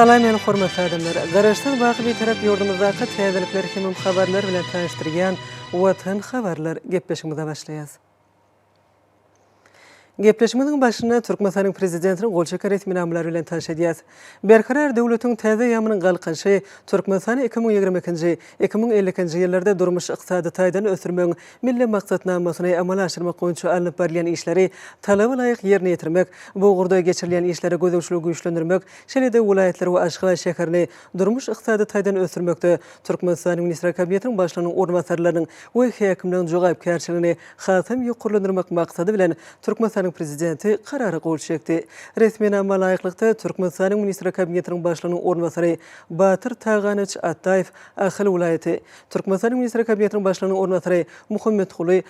Salam men hormatly adamlar. Garaşdan baky bir tarap yurdumuzdaky täzelikler hemem habarlar bilen tanıştyrýan Watan habarlar gepleşigimize başlaýas. Gepleşmediň başyna Türkmenistanyň prezidentiniň golçaka resmi namlary bilen tanışýas. Berkarar döwletiň täze ýamynyň galkynşy Türkmenistan 2022-nji 2050-nji ýyllarda durmuş ykdysady taýdan ösürmek milli maksatnamasyny amala aşyrmak goýunça alınıp barylan işleri talaba laýyk ýerine ýetirmek, bu gurda geçirilen işleri gözegçiligi güýçlendirmek, şeýle-de welaýetler we Aşgabat şäherini durmuş ykdysady taýdan ösürmekde Türkmenistanyň Ministrler Kabinetiniň başlygynyň ornwasarlarynyň we häkimleriň jogapkärçiligini hatam ýokurlandyrmak maksady bilen Türkmenistanyň prezidenti karary kabul etdi. Resmi nama laýyklykda Türkmenistanyň Ministrler Kabinetiniň başlygynyň ornwasary Batyr Taganyç Ataýew Ahil welaýaty, Türkmenistanyň Ministrler Kabinetiniň başlygynyň ornwasary Muhammed Huly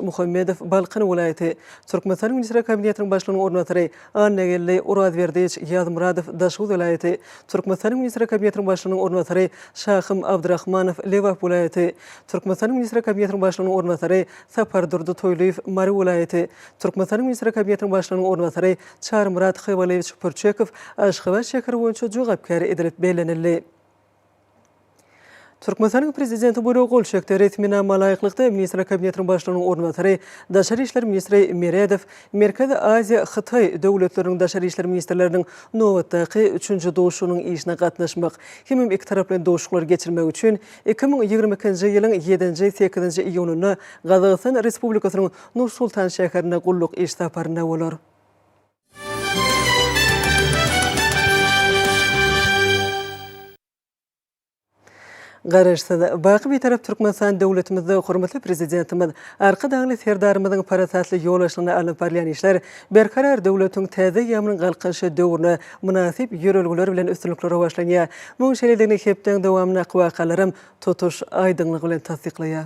Muhammedow Balqan welaýaty, Türkmenistanyň Ministrler Kabinetiniň başlygynyň ornwasary Annegelli Urazberdiç Ýazmuradow Daşwy welaýaty, Türkmenistanyň Ministrler Kabinetiniň başlygynyň ornwasary Şahym Abdurrahmanow Lewa welaýaty, Türkmenistanyň Ministrler Kabinetiniň başlygynyň ornwasary Sapardurdy Toýluýew Mary welaýaty, Türkmenistanyň Ministrler Kabinetiniň başlygynyň ornwasary Çarmurat Xywalewich Purçekow Aşgabat şäheri boýunça jogapkär edilip belenildi. Türkmenistanyň prezidenti Buyruk Golçakda resmi nama laýyklykda Ministrler Kabinetiniň başlygynyň ornwasary Daşary işler ministri Meredow, Merkez Aziýa Hytaý döwletleriniň daşary işler ministrleriniň nowatdaky 3-nji doşunyň işine gatnaşmak, hemem iki tarap bilen doşuklar geçirmek üçin 2022-nji ýylyň 7-8-nji iýunyna Gazagystan Respublikasynyň Nur-Sultan şäherine gulluk iş saparyna bolar. Garaşda baky bir tarap Türkmenistan döwletimizde hormatly prezidentimiz arka dagly serdarymyzyň parasatly ýolaşygyny alyp barýan işler berkarar döwletiň täze ýamynyň galkynşy döwrüne münasip ýörelgiler bilen üstünliklere başlanýar. Muň şeýledigini hepden dowamly wakalarym tutuş aýdyňlygy bilen tasdiklaýar.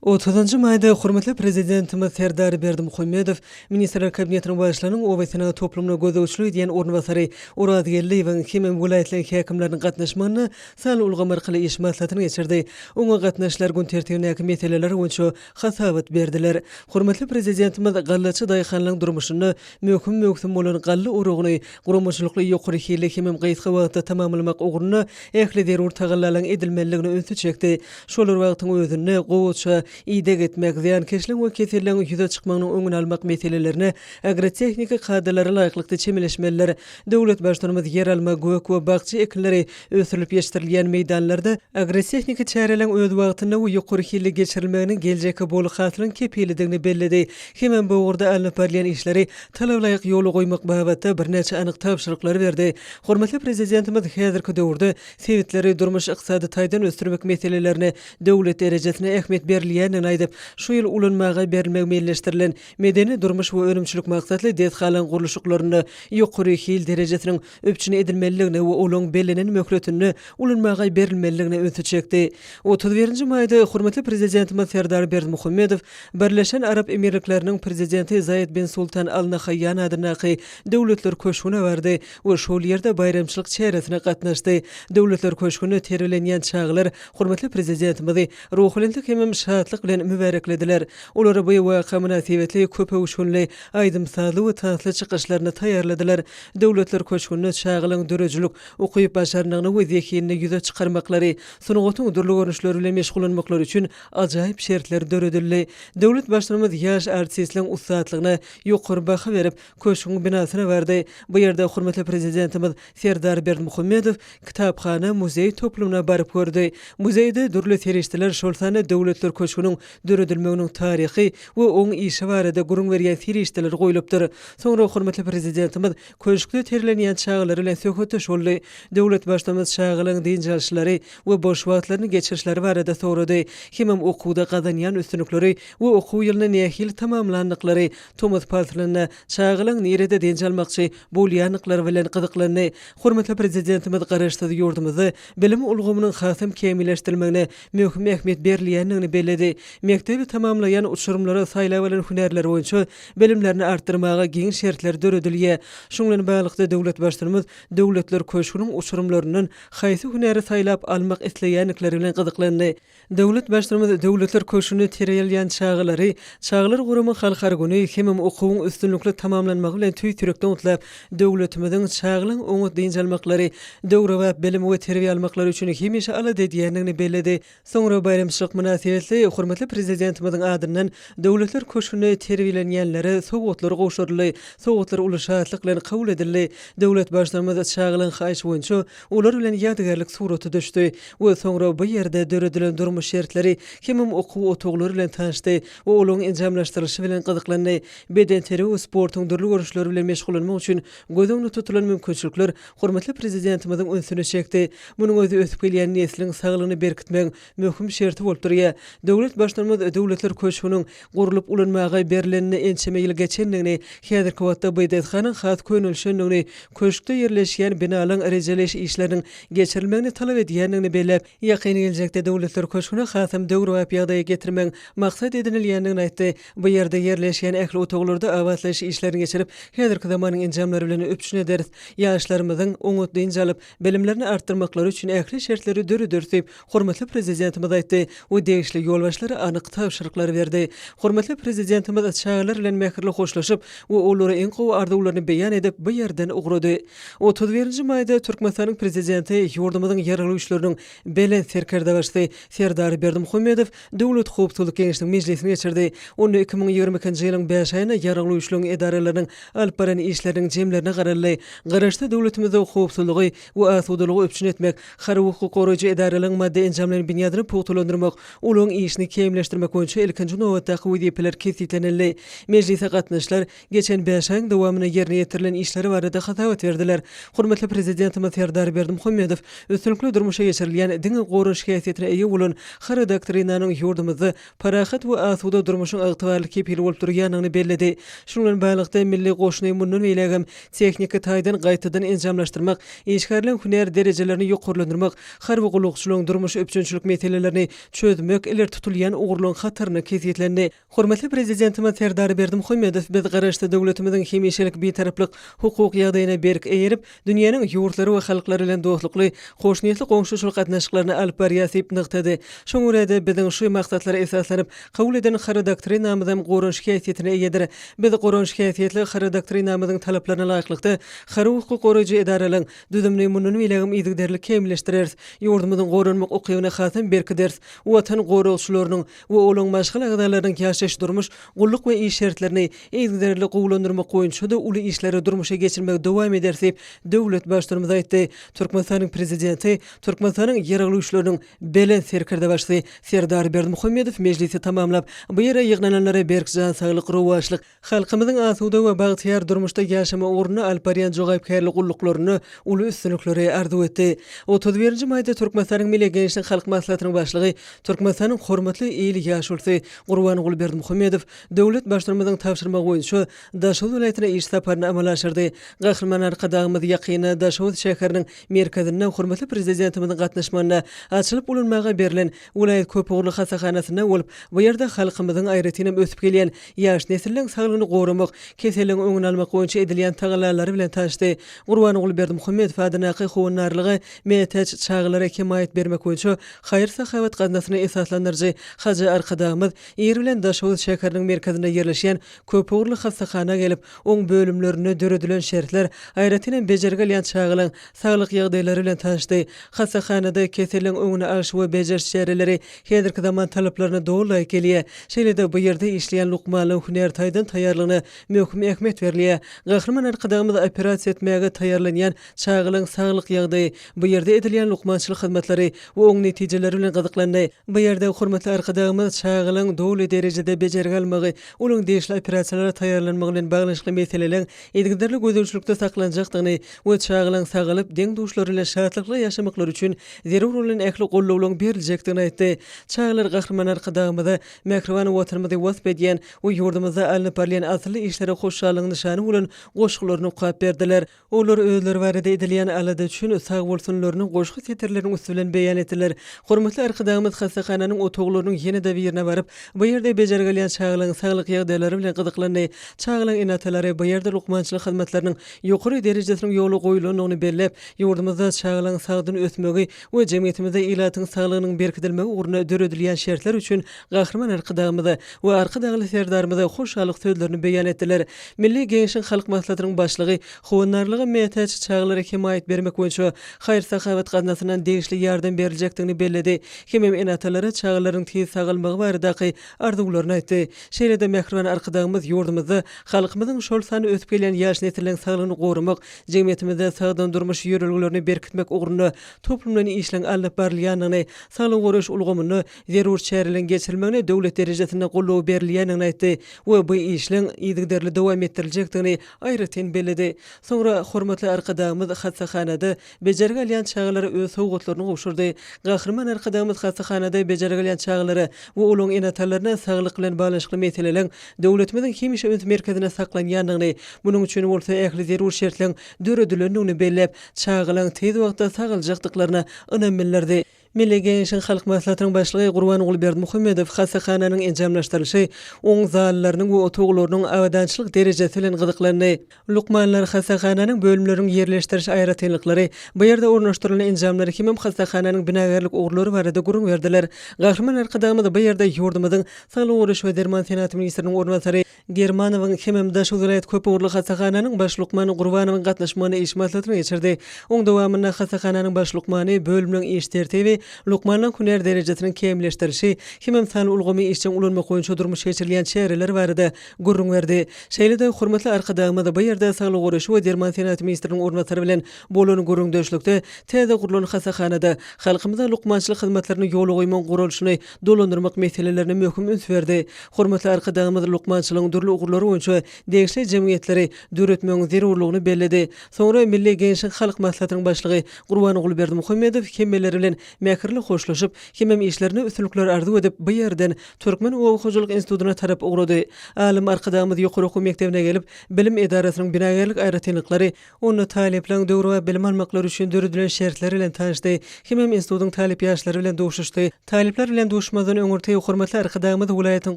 30 mayda hormatly prezidentimiz Serdar Berdimuhammedow Ministrler Kabinetiniň başlygynyň owasyna toplumna gözegçilik diýen ornwasary Urazgelli we hemem welaýetler häkimleriniň gatnaşmagyny sal ulgamar arkaly iş maslahatyny geçirdi. Oňa gatnaşlar gün tertibindäki meseleler boýunça hasabat berdiler. Hormatly prezidentimiz gallaçy daýhanlyň durmuşyny möhüm bolan gally urugyny gurumçylykly ýokary hili hemem gaýtga wagtda tamamlamak ugruna ähli derur tagallaryň edilmeligini öňe çekdi. Şolar wagtyň özünde gowça ide gitmek, ziyankeşlik we keselligiň ýüze çykmagynyň öňüni almak meselelerini agrotehnika kadrlary laýyklykda çemeleşmeliler. Döwlet başlanymy ýer alma, gök we bagçy ekinleri ösürilip ýeşdirilýän meýdanlarda agrotehnika çäreleriň öz wagtyna we ýokary hili geçirilmegini geljekde bolup hasylyň kepilidigini bellidi. Hemem bu urda alyp barýan işleri talap laýyk ýoly goýmak babatda bir neçe anyk tapşyryklary berdi. Hormatly prezidentimiz häzirki döwürde sewitleri durmuş ykdysady taýdan ösürmek meselelerini döwlet derejesine ähmiýet berilýän aýdyp, şu ýyl ulanmaga berilmek meýilleşdirilen medeni durmuş we önümçilik maksatly dethalan guruluşyklaryny ýokary hil derejesiniň öpçüni edilmeligini we olaň belenen möhletini ulanmaga berilmeligini öňe çekdi. 31-nji maýda hormatly prezidentimiz Serdar Berdimuhammedow Birleşen Arap Emirlikläriniň prezidenti Zayed bin Sultan Al Nahyan adynaky döwletler köşgüne bardy we şol ýerde bayramçylyk çäresine gatnaşdy. Döwletler köşgüne terlenýän çağlar hormatly prezidentimizi ruhlandyk hemem şatlyk bilen mübareklediler. Olara bu waka münasibetli köpegüşünli aýdymsazly we taýsly çykyşlaryny taýýarladylar. Döwletler köşgünini çağılyň dörejilik, okuyup başarnyny we zekini ýüze çykarmaklary, sunugatyň durly görnüşleri bilen meşgulanmaklary üçin ajaýyp şertler döredildi. Döwlet başlanymy ýaş artistliň ustatlygyna ýokary baha berip köşgün binasyna bardy. Bu ýerde hormatly prezidentimiz Serdar Berdimuhammedow kitapxana, muzey toplumuna baryp gördi. Muzeyde durly serişdiler şol sany döwletler köşgüniň döredilmeginiň taryhy we oň işi barada gurun berýän serişdiler goýulupdyr. Soňra hormatly prezidentimiz köşkde terlenýän çağlar bilen söhbet boldy. Döwlet başlanymy çağlaryň diňjalşylary we boş wagtlaryny geçirişleri barada sorady. Hemem okuwda gazanýan üstünlikleri we okuw ýylyny nähil tamamlandyklary, Thomas Paulsonyň çağlaryň nerede diňjalmakçy bolýanlyklary bilen gyzyklanyny hormatly prezidentimiz garaşdy ýurdumyzy bilim ulgamynyň hasam kemileşdirilmegine möhüm ähmiýet berilýändigini belledi. bellädi. Mektebi tamamlayan uçurumlara saýlap alan hünärler boýunça bilimlerini artdyrmaga giň şertler döredilýär. Şuňlan baglyqda döwlet başlyrymyz döwletler köşküniň uçurumlarynyň haýsy hünäri saýlap almak isleýänlikleri bilen gyzyklandy. Döwlet başlyrymyz döwletler köşküni terýelýän çağlary, çağlar gurumy halkara güni hemem okuwyň üstünlikli tamamlanmagy bilen tüýtürekden utlap döwletimiziň çağlaryň oňa diňjalmaklary, döwre we bilim we terbiýe almaklary üçin hemişe alady diýendigini bellädi. Soňra bayramçylyk münasibetli hormatly prezidentimiziň adyndan döwletler köşküni terbiýelenýänlere sowatlary goşurly, sowatlary ulaşatlyk bilen kabul edildi. Döwlet başlyrymyz çağlaryň haýyş boýunça ular bilen ýadygärlik suraty düşdi we soňra bu ýerde döredilen durmuş şertleri hemem okuw otaglary bilen tanışdy we olaryň enjamlaşdyrylyşy bilen gyzyklandy. Beden teri we sportyň durly görüşleri bilen meşgulanmak üçin gözüňde tutulan mümkinçilikler hormatly prezidentimiziň öňsüne çekdi. Munyň özü ösüp gelýän nesliň saglygyny berkitmek möhüm şerti bolup durýar. Döwlet başlyrymyz döwletler köşküniň gurulyp ulanmagy berilenini ençeme ýyl geçendigini, häzirki wagtda Beýdetxanyň has könülşendigini, köşkde ýerleşýän binalaryň rejeleş işleriniň geçirilmegini talap edýändigini belläp, ýakyny geljekde döwletler köşküne hasam döwre we ýagdaýa getirmek maksat edinilýändigini aýtdy. Bu ýerde ýerleşýän ähli otaglarda awatlaş işlerini geçirip, häzirki zamanyň enjamlary bilen öpüşne ders, ýaşlarymyzyň oňa diňjalyp bilimlerini artdyrmaklary üçin ähli şertleri dörüdürtip, hormatly prezidentimiz aýtdy. O degişli ýolbaşlary anyk tapşyryklary berdi. Hormatly prezidentimiz çağlar bilen mähirli hoşlaşyp, we olary iň gowy arzuwlaryny beýan edip bu ýerden ugrady. 31-nji maýda Türkmenistanyň prezidenti ýurdumyzyň ýaraly işleriniň belen serkerde başdy. Serdar Berdimuhammedow döwlet howpsuzlyk geňişliği mejlisine geçirdi. Onu 2022-nji ýylyň 5 aýyna ýaraly işleriň edaralarynyň alyp baran işleriniň jemlerine garaldy. Garaşda döwletimiziň howpsuzlygy we asudalygy öpüşün etmek, hary hukuk goraýjy edaralaryň madde enjamlaryny binýadyny puwtulandyrmak, olaryň işini kemleşdirmek boýunça ilkinji nowatda wezipler kesiplenildi. Mejlise gatnaşyşlar geçen 5 aýyň dowamyna ýerine ýetirilen işleri barada hatawat berdiler. Hormatly prezidentimiz Serdar Berdimuhammedow üstünlikli durmuşa geçirilýän diňe goraş häsiýetine eýe bolan hary doktrinanyň ýurdumyzda parahat we asuda durmuşyň agtybarly kepili bolup durýanyny belledi. Şuňdan baglyqda milli goşuny mundan beýlegem tekniki taýdan gaýtadan enjamlaşdyrmak, işgärlen hünär derejelerini ýokarlandyrmak, hary gulukçylygyň durmuş öpçünçilik meselelerini çözmek iler tutulýan ugurlygyň hataryny kesýetlendi. Hormatly prezidentimiz Serdar Berdimuhammedow biz garaşda döwletimiziň hemişelik betaraplyk hukuk ýagdaýyna berk eýerip, dünýäniň ýurtlary we halklary bilen dostlukly, hoşnýetli goňşuçylyk gatnaşyklaryny alyp barýasyp nykdady. Şoň urada biziň şu maksatlara esaslanyp kabul eden hary doktrinamyzyň goranş häsiýetine eýedir. Biz goranş häsiýetli hary doktrinamyzyň talaplaryna laýyklykda hary hukuk goraýjy edaralaryň düzümni munun bilegim ýygdyrlyk kemleşdirer. Ýurdumyzyň goranmak okuwyna hasam berkider. Watan gorawçylarynyň we olaryň başga agdalarynyň ýaşaş durmuş, gulluk we iş şertlerini ýygdyrlyk gowlandyrmak boýunça da uly işleri durmuşa geçirmek dowam edersip, döwlet başlyrymyz aýtdy. Türkmenistanyň prezidenti Türkmenistanyň ýaraly işleriniň belen serkerde başly Serdar Berdimuhammedow mejlisi tamamlap, bu ýere ýygnalanlara berkjan saglyk, rowaşlyk, halkymyzyň asuda we bagtyar durmuşda ýaşama ugruna alyp barýan jogaýpkärlik gulluklaryny, uly üstünlikleri arzuw etdi. 31-nji maýda Türkmenistanyň Milli Gençlik Halk Maslahatynyň başlygy, Türkmenistanyň hormatly eli ýaşulsy Gurbanyň Berdimuhammedow döwlet başlyrymyzyň tapşyrmagy boýunça Daşow welaýatyna iş saparyny amala aşyrdy. Gahrman arkadagymyz ýakyna Daşow şäheriniň merkezinde hormatly prezidentimiziň gatnaşmagyna açylyp ulanmaga berilen welaýat köp ugurly hasahanasyna bolup, bu ýerde halkymyzyň aýratyny ösüp gelýän ýaş nesilleriň saglygyny goramak, keseliň öňüni almak boýunça edilýän tagalary bilen taşdy. Gurbanyň Berdimuhammedow adynaky howunarlygy meýteç çağlara kemaýet bermek boýunça haýyr sahawat gatnaşyny esaslandyrjy haja arkadagymyz ýer bilen Daşow şäheriniň merkezinde ýerleşýän köp ugurly hasahana gelip, oň bölümlerini döredilen şertler aýratyny bejergelýän çağlaryň saglyk ýagdaýlary bilen taşdy. Hasahanada keseliň öňüne alyş we bejer şäherleri häzirki zaman talaplaryna dowlaý kelýär. Şeýle-de bu ýerde işleýän lukmaly hünär taýdan taýýarlygyna möhüm ähmiýet berilýär. Gahrman arkadagymyz operasiýa etmäge taýýarlanýan çağlaryň saglyk ýagdaýy, bu ýerde edilýän lukmançylyk hyzmatlary we oň netijeleri bilen gyzyklandy. Bu ýerde hormatly arkadagymyz çağlaryň dowly derejede bejergelmegi, olaryň degişli operasiýalara taýýarlanmagy bilen baglanşykly meseleleň edgidärli gözlemçilikde saklanjakdygyny we çağlaryň sagalyp deň duşlary bilen şatlykly ýaşamaklary üçin zerur bolan ähli gollawlaryň beriljekdigini aýtdy. Çağlar gahrman arkadagymyza mikrofon watarmyzy wasp edýän we ýurdumyzda alyp barýan asly işlere hoşçalygyny nişany bolan goşgularyny ukap berdiler. Olar özleri barada edilýän alada üçin sag bolsunlaryny goşgy seterleriň üstü bilen beýan etdiler. Hormatly arkadagymyz hasahanyň otogly uglaryň ýene-de birine baryp, bu ýerde bejergelýän çağlaryň saglyk ýagdaýlary bilen gyzyklandy. Çağlaryň enatalary bu ýerde lukmançylyk hyzmatlarynyň ýokary derejesiniň ýoly goýulanyny belläp, ýurdumyzda çağlaryň sagdyň ötmegi we jemgyýetimizde ilatyň saglygynyň berkidilmegi ugruna döredilýän şertler üçin gahrman arkadagymyza we arkadagly serdarymyza hoşallyk sözlerini beýan etdiler. Milli Geňişiň halk maslahatynyň başlygy Howanarlygy meýtäç çağlara himayet bermek boýunça haýr sahawat gaznasynyň degişli ýardam berilejekdigini belledi. Hemem enatalary çağlaryň tez sagylmagy baradaky arzularyny aýtdy. Şeýle-de mähriban arkadagymyz ýurdumyzda halkymyzyň şol sany ötüp gelýän ýaş nesiliň saglygyny gorumak, jemgyýetimizde sagdan durmuş ýörelgilerini berkitmek ugruna toplumdan işleň alyp barilýanyny, saglyk goruş ulgamyny zerur çärilen geçirilmegine döwlet derejesinde gollaw berilýänini aýtdy we bu işleň ýygderli dowam etdirilejekdigini aýratyn belledi. Soňra hormatly arkadagymyz hasahanada bejergelýän çağlary öz sowgatlaryny gowşurdy. Gahrman arkadagymyz hasahanada bejergelýän çağlary we olaň enatalaryna saglyk bilen baglanyşly meseleleň döwletimiziň hemişe öz merkezine saklanýanlygyny, bunyň üçin bolsa ähli zerur şertleň döredilendigini bellep, çağlaryň tez wagtda sagyljakdyklaryna önem berdi. Milli Geňişiň halk maslahatynyň başlygy Gurban Berdimuhammedow hasahananyň enjamlaşdyryşy oň zallarynyň we otoglarynyň awadançylyk derejesi bilen gyzyklandy. Lukmanlar hasahananyň bölümleriniň ýerleşdiriş aýratynlyklary, bu ýerde ornaşdyrylan enjamlary hemem hasahananyň binagerlik ugrulary barada gurun berdiler. Gahrman arkadagymyz bu ýerde ýurdumyzyň saglyk goruş we derman senaty ministriniň ornatary Germanowyň hemem daş vilayet köp ugurly hasahananyň baş lukmany Gurbanowyň gatnaşmagyny iş maslahatyny geçirdi. Oň dowamyna hasahananyň baş lukmany bölümniň iş tertibi lukmanlaryň hüner derejesini kemleşdirişi, hemem sany ulgamy işçiň ulanmak boýunça durmuş geçirilýän şäherler barada gurrun berdi. Şeýle-de hormatly arkadagymyz bu ýerde saglyk goruş we derman senaty ministriniň ornatary bilen bolan gurrundaşlykda täze gurulan hasahanada halkymyza lukmançylyk hyzmatlaryny ýoly goýmak gurulşyny dolandyrmak meselelerini möhüm üns berdi. Hormatly arkadagymyz lukmançylygyň durly ugurlary boýunça degişli jemgyýetleri döretmegiň zerurlygyny belledi. Soňra Milli Geňişiň halk maslahatynyň başlygy Gurban Berdimuhammedow hemmeleri bilen mähirli hoşlaşyp, hemem işlerini üstünlikler arzu edip bu ýerden Türkmen Owakyjylyk institutyna tarap ugrady. Alim arkadagymyz ýokary okuw mektebine gelip, bilim edarasynyň binagerlik aýratynlyklary, onu talepleň döwri we bilim almaklary üçin döredilen şertleri bilen tanışdy. Hemem institutyň talep ýaşlary bilen duşuşdy. Talepler bilen duşmadan öňürti hormatly arkadagymyz welaýatyň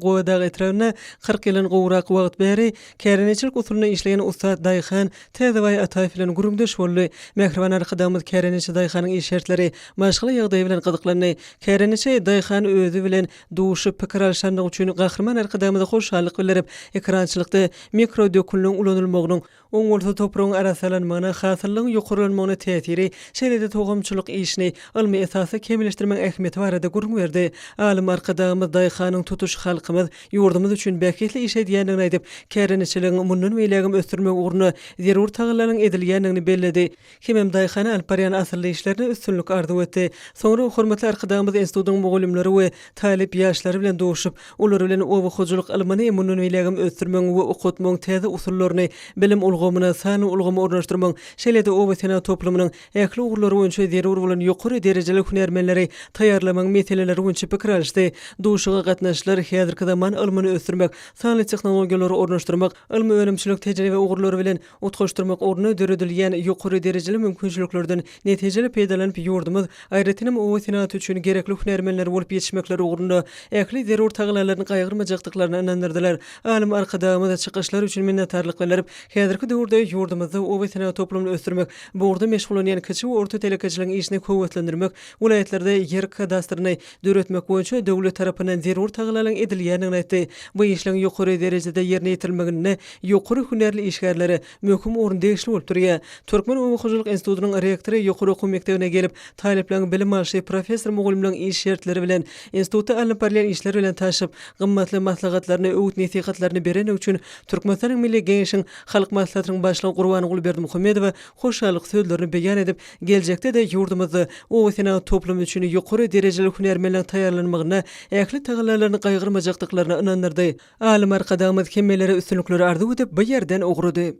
Gowadag etrawyna 40 ýylyň gowrak wagt bäri käreneçilik usulyna işleýän Ustad Daýhan Täzebaý Ataýew bilen gurumdaş boldy. Mähriban arkadagymyz käreneçi Daýhanyň iş şertleri maşgaly ýagdaý bilen gyzyklandy. Käreneçi Daýhan özü bilen duşup pikir alşanlyk üçin gahrman arkadagymyza hoşallyk bildirip, ekrançylykda mikro dökülüň ulanylmagynyň oň bolsa topragyň arasalanmagyna, hasyllygyň ýokarylanmagyna täsiri, şeýle-de togamçylyk işini ilmi esasy kemleşdirmek ähmiýeti barada gurrun berdi. Alim arkadagymyz Daýhanyň tutuş halkymyz ýurdumyz üçin bäketli iş edýändigini aýdyp, käreneçiligiň mundan beýlegim ösdürmek ugruna zerur tagallanyň edilýändigini belledi. Hemem Daýhany alyp barýan asylly işlerini üstünlik arzu etdi. Soňra hormatly arkadagymyz institutyň mugallimleri we talep ýaşlary bilen duşup, olary bilen owakyjylyk ilmini mundan beýlegim ösdürmek we okutmagyň täze usullaryny, bilim ulgamyna sany ulgamy ornaşdyrmak, şeýle-de owa senat toplumynyň ähli ugurlary boýunça zerur bolan ýokary derejeli hünermenleri taýýarlamak meseleleri boýunça pikir alşdy. Duşuga gatnaşyşlar häzirki zaman ilmini ösdürmek, sany tehnologiýalary ornaşdyrmak, ilmi önemçilik tejribe ugurlary bilen utgaşdyrmak ugruna döredilýän ýokary derejeli mümkinçiliklerden netijeli peýdalanyp ýurdumyz aýratynam owa senat üçin gerekli hünermenler bolup ýetişmekleri ugrunda ähli zerur taýlalaryny gaýgyrmajakdyklaryny inandyrdylar. Alim arkadagymyza çykyşlar üçin minnetdarlyk bildirip, häzirki döwürde ýurdumyzda owa senat toplumyny ösdürmek, bu urda meşgulanýan kiçik we orta telekeçiligiň işini kowatlandyrmak, welaýatlerde ýer kadastyryny döretmek boýunça döwlet tarapyndan zerur taýlalaryň edilýändigini aýtdy. Bu işleň ýokary derejede ýerine ýetirilmegine ýokary hünerli işgärleri möhüm orun degişli bolup durýar. Türkmen Owakyjylyk institutynyň rektory ýokary okuw mektebine gelip, talepleň bilim alşy professor mugallimleň iş şertleri bilen institutda alyp barýan işleri bilen taşyp, gymmatly maslahatlaryny, öwüt nesihatlaryny beren üçin Türkmenistanyň Milli Geňişiň halk maslahatynyň başlygy Gurban Berdimuhammedow hoşallyk sözlerini beýan edip, geljekde de ýurdumyzda owa senat toplumy üçin ýokary derejeli hünermenler taýýarlanmagyna, ähli tagallalaryny gaýgyrmajakdyklaryna inandyrdy. Alim arkadagymyz hemmeleri üstünlikleri arzu edip bu ýerden ugrady.